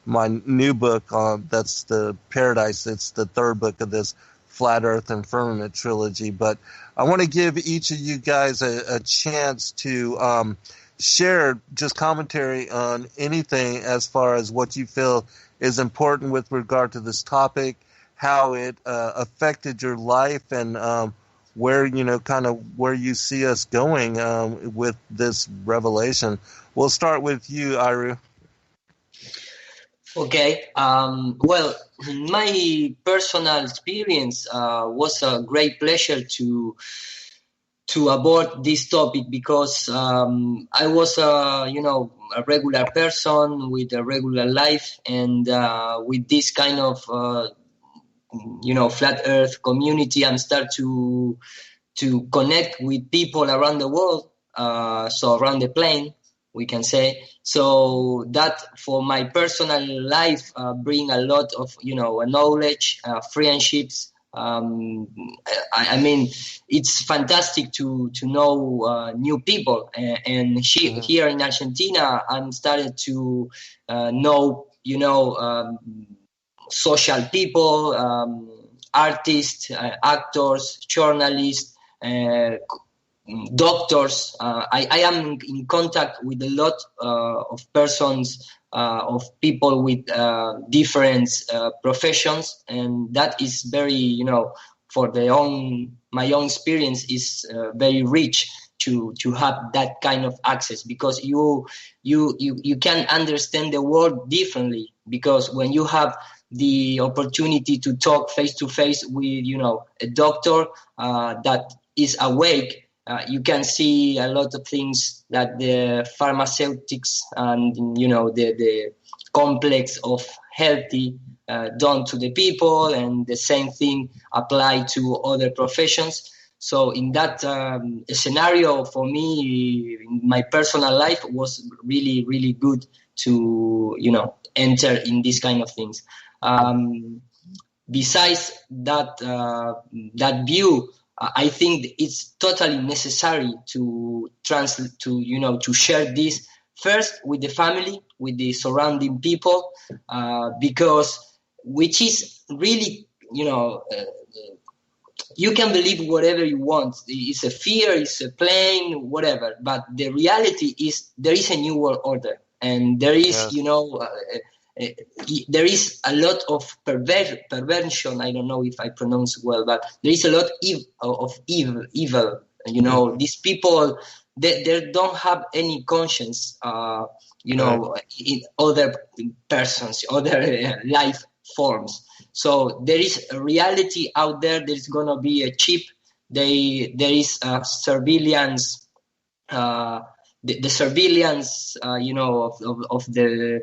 my new book. That's the Paradise. It's the third book of this Flat Earth and Firmament trilogy. But I want to give each of you guys a chance to share just commentary on anything as far as what you feel is important with regard to this topic, how it affected your life, and where, you know, kind of where you see us going with this revelation. We'll start with you, Iru. Okay. Well, my personal experience was a great pleasure to abort this topic because I was, a regular person with a regular life, and with this kind of flat Earth community, and start to connect with people around the world, so around the plane, we can say. So that for my personal life bring a lot of knowledge, friendships. I mean, it's fantastic to know new people, and here in Argentina, I'm started to know social people, artists, actors, journalists, doctors. I am in contact with a lot of persons, of people with different professions, and that is very, for my own experience, is very rich to have that kind of access, because you can understand the world differently, because when you have the opportunity to talk face to face with a doctor that is awake, you can see a lot of things that the pharmaceutics and the complex of healthy done to the people, and the same thing apply to other professions. So in that scenario, for me, in my personal life, was really, really good to, enter in these kind of things. Besides that, that view, I think it's totally necessary to share this first with the family, with the surrounding people, because which is really, you can believe whatever you want. It's a fear, it's a plane, whatever. But the reality is there is a new world order, and there is, there is a lot of perversion. I don't know if I pronounce well, but there is a lot of evil. These people, they don't have any conscience, in other persons, other life forms. So there is a reality out there. There is going to be a chip. There is surveillance. The surveillance, of the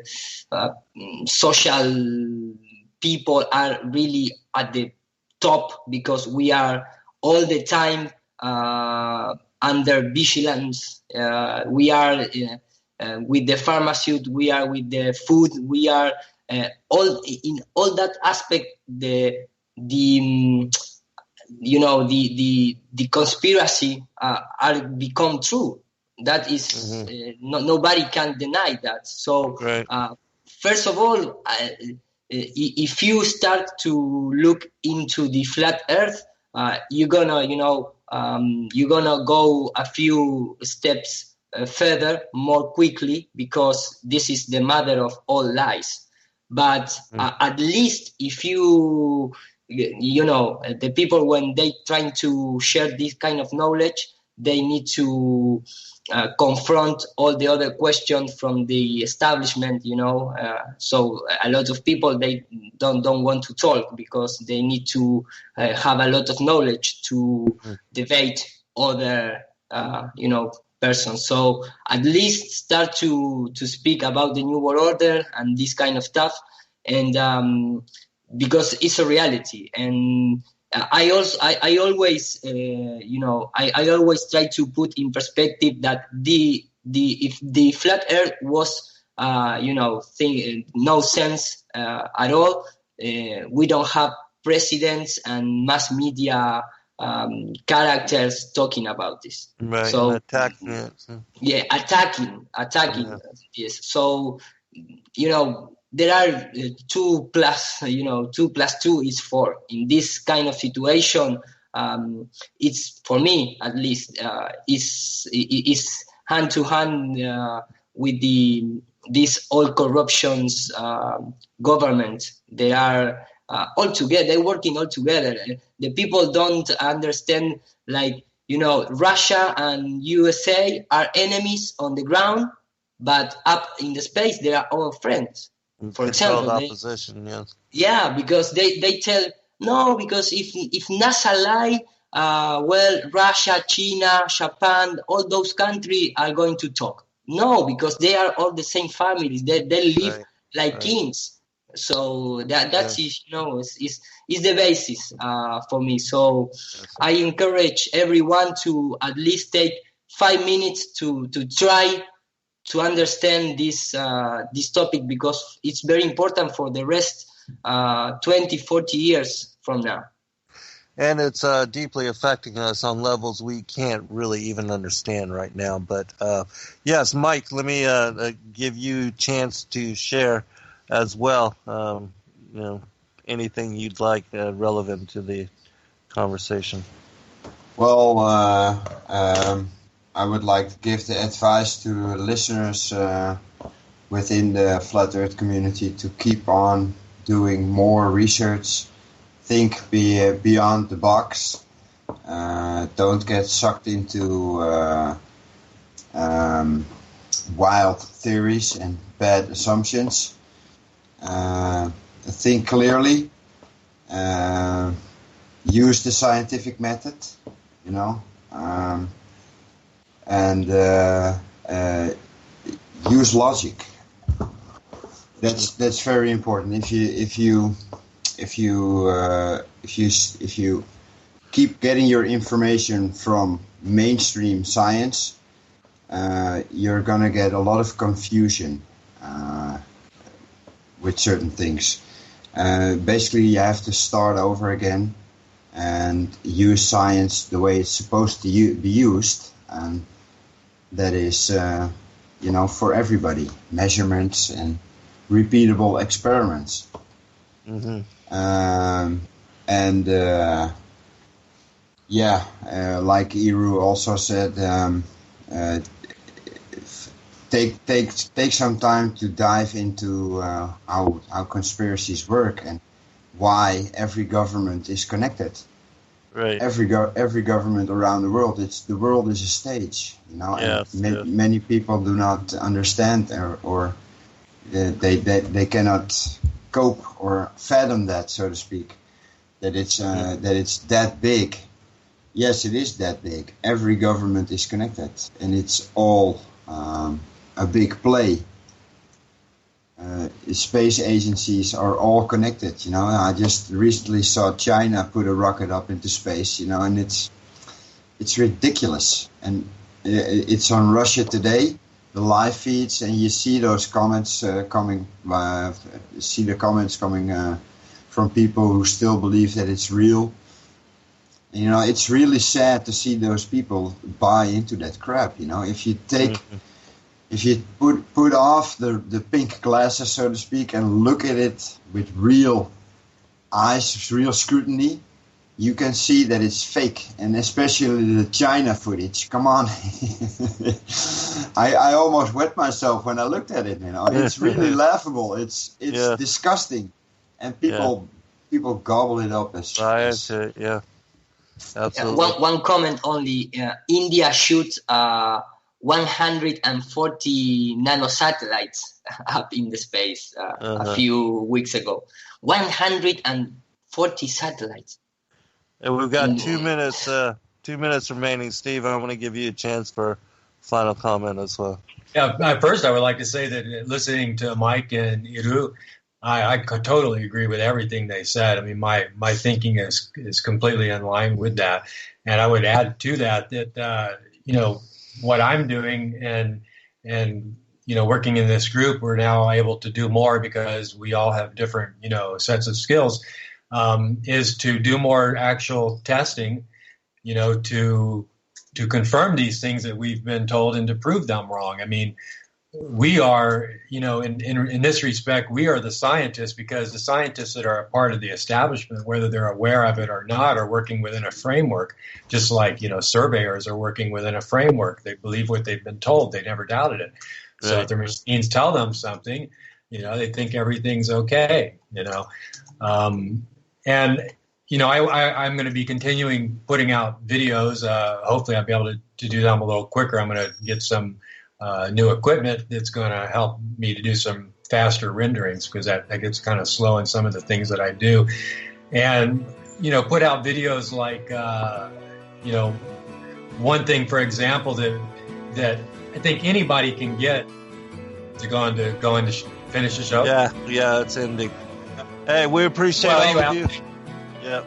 social people are really at the top, because we are all the time under vigilance. We are with the pharmaceutical. We are with the food. We are all in all that aspect. The conspiracy are become true. That is, nobody can deny that. So, first of all, if you start to look into the flat Earth, you're gonna go a few steps further more quickly, because this is the mother of all lies. But at least if the people, when they trying to share this kind of knowledge, they need to confront all the other questions from the establishment, so a lot of people, they don't want to talk, because they need to have a lot of knowledge to debate other persons. So at least start to speak about the new world order and this kind of stuff, and because it's a reality. And I always try to put in perspective that if the flat Earth was no sense at all, we don't have presidents and mass media characters talking about this. Right. So attacking. attacking. Yeah. Yes. So there are 2 plus 2 is 4 in this kind of situation. It's, for me at least, is hand to hand with this all corruptions government. They are all together. They're working all together. The people don't understand, Russia and USA are enemies on the ground, but up in the space they are all friends. For example, opposition, yes. Yeah, because they tell no, because if NASA lie, Russia, China, Japan, all those countries are going to talk. No, because they are all the same families. They live like kings. So that's is the basis for me. So I encourage everyone to at least take 5 minutes to try to understand this topic, because it's very important for the rest 20, 40 years from now. And it's deeply affecting us on levels we can't really even understand right now. But yes, Mike, let me give you a chance to share as well. Anything you'd like relevant to the conversation. Well, I would like to give the advice to listeners within the Flat Earth community to keep on doing more research. Think beyond the box. Don't get sucked into wild theories and bad assumptions. Think clearly. Use the scientific method, and use logic. That's very important. If you keep getting your information from mainstream science, you're going to get a lot of confusion with certain things. Basically, you have to start over again and use science the way it's supposed to be used, and that is, for everybody. Measurements and repeatable experiments. Mm-hmm. Like Iru also said, take some time to dive into how conspiracies work and why every government is connected. Right. Every government around the world, the world is a stage, Yes, and many people do not understand or they cannot cope or fathom that, so to speak, that it's that big. Yes, it is that big. Every government is connected, and it's all a big play. Space agencies are all connected. I just recently saw China put a rocket up into space. And it's ridiculous. And it's on Russia Today, the live feeds, and you see those comments coming. See the comments coming from people who still believe that it's real. It's really sad to see those people buy into that crap. If you take. Mm-hmm. If you put off the pink glasses, so to speak, and look at it with real eyes, real scrutiny, you can see that it's fake, and especially the China footage. Come on. I almost wet myself when I looked at it. It's really laughable. It's disgusting, and people gobble it up as absolutely. One comment only. India shoots 140 nanosatellites up in the space a few weeks ago. 140 satellites. And we've got 2 minutes. 2 minutes remaining, Steve. I want to give you a chance for final comment as well. Yeah. First, I would like to say that listening to Mike and Iru, I totally agree with everything they said. I mean, my thinking is completely in line with that, and I would add to that what I'm doing and working in this group, we're now able to do more because we all have different, sets of skills, is to do more actual testing, to confirm these things that we've been told and to prove them wrong. I mean, we are, in this respect, we are the scientists, because the scientists that are a part of the establishment, whether they're aware of it or not, are working within a framework, just like, surveyors are working within a framework. They believe what they've been told. They never doubted it. Right. So if their machines tell them something, they think everything's okay, I'm going to be continuing putting out videos. Hopefully I'll be able to do them a little quicker. I'm going to get some new equipment that's going to help me to do some faster renderings, because that gets kind of slow in some of the things that I do. And, put out videos like, one thing, for example, that I think anybody can get to go on to finish the show. Yeah, it's ending. Hey, we appreciate all of you. Yeah.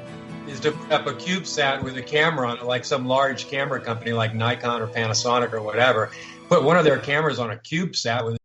Is to put up a CubeSat with a camera on it, like some large camera company like Nikon or Panasonic or whatever. Put one of their cameras on a CubeSat with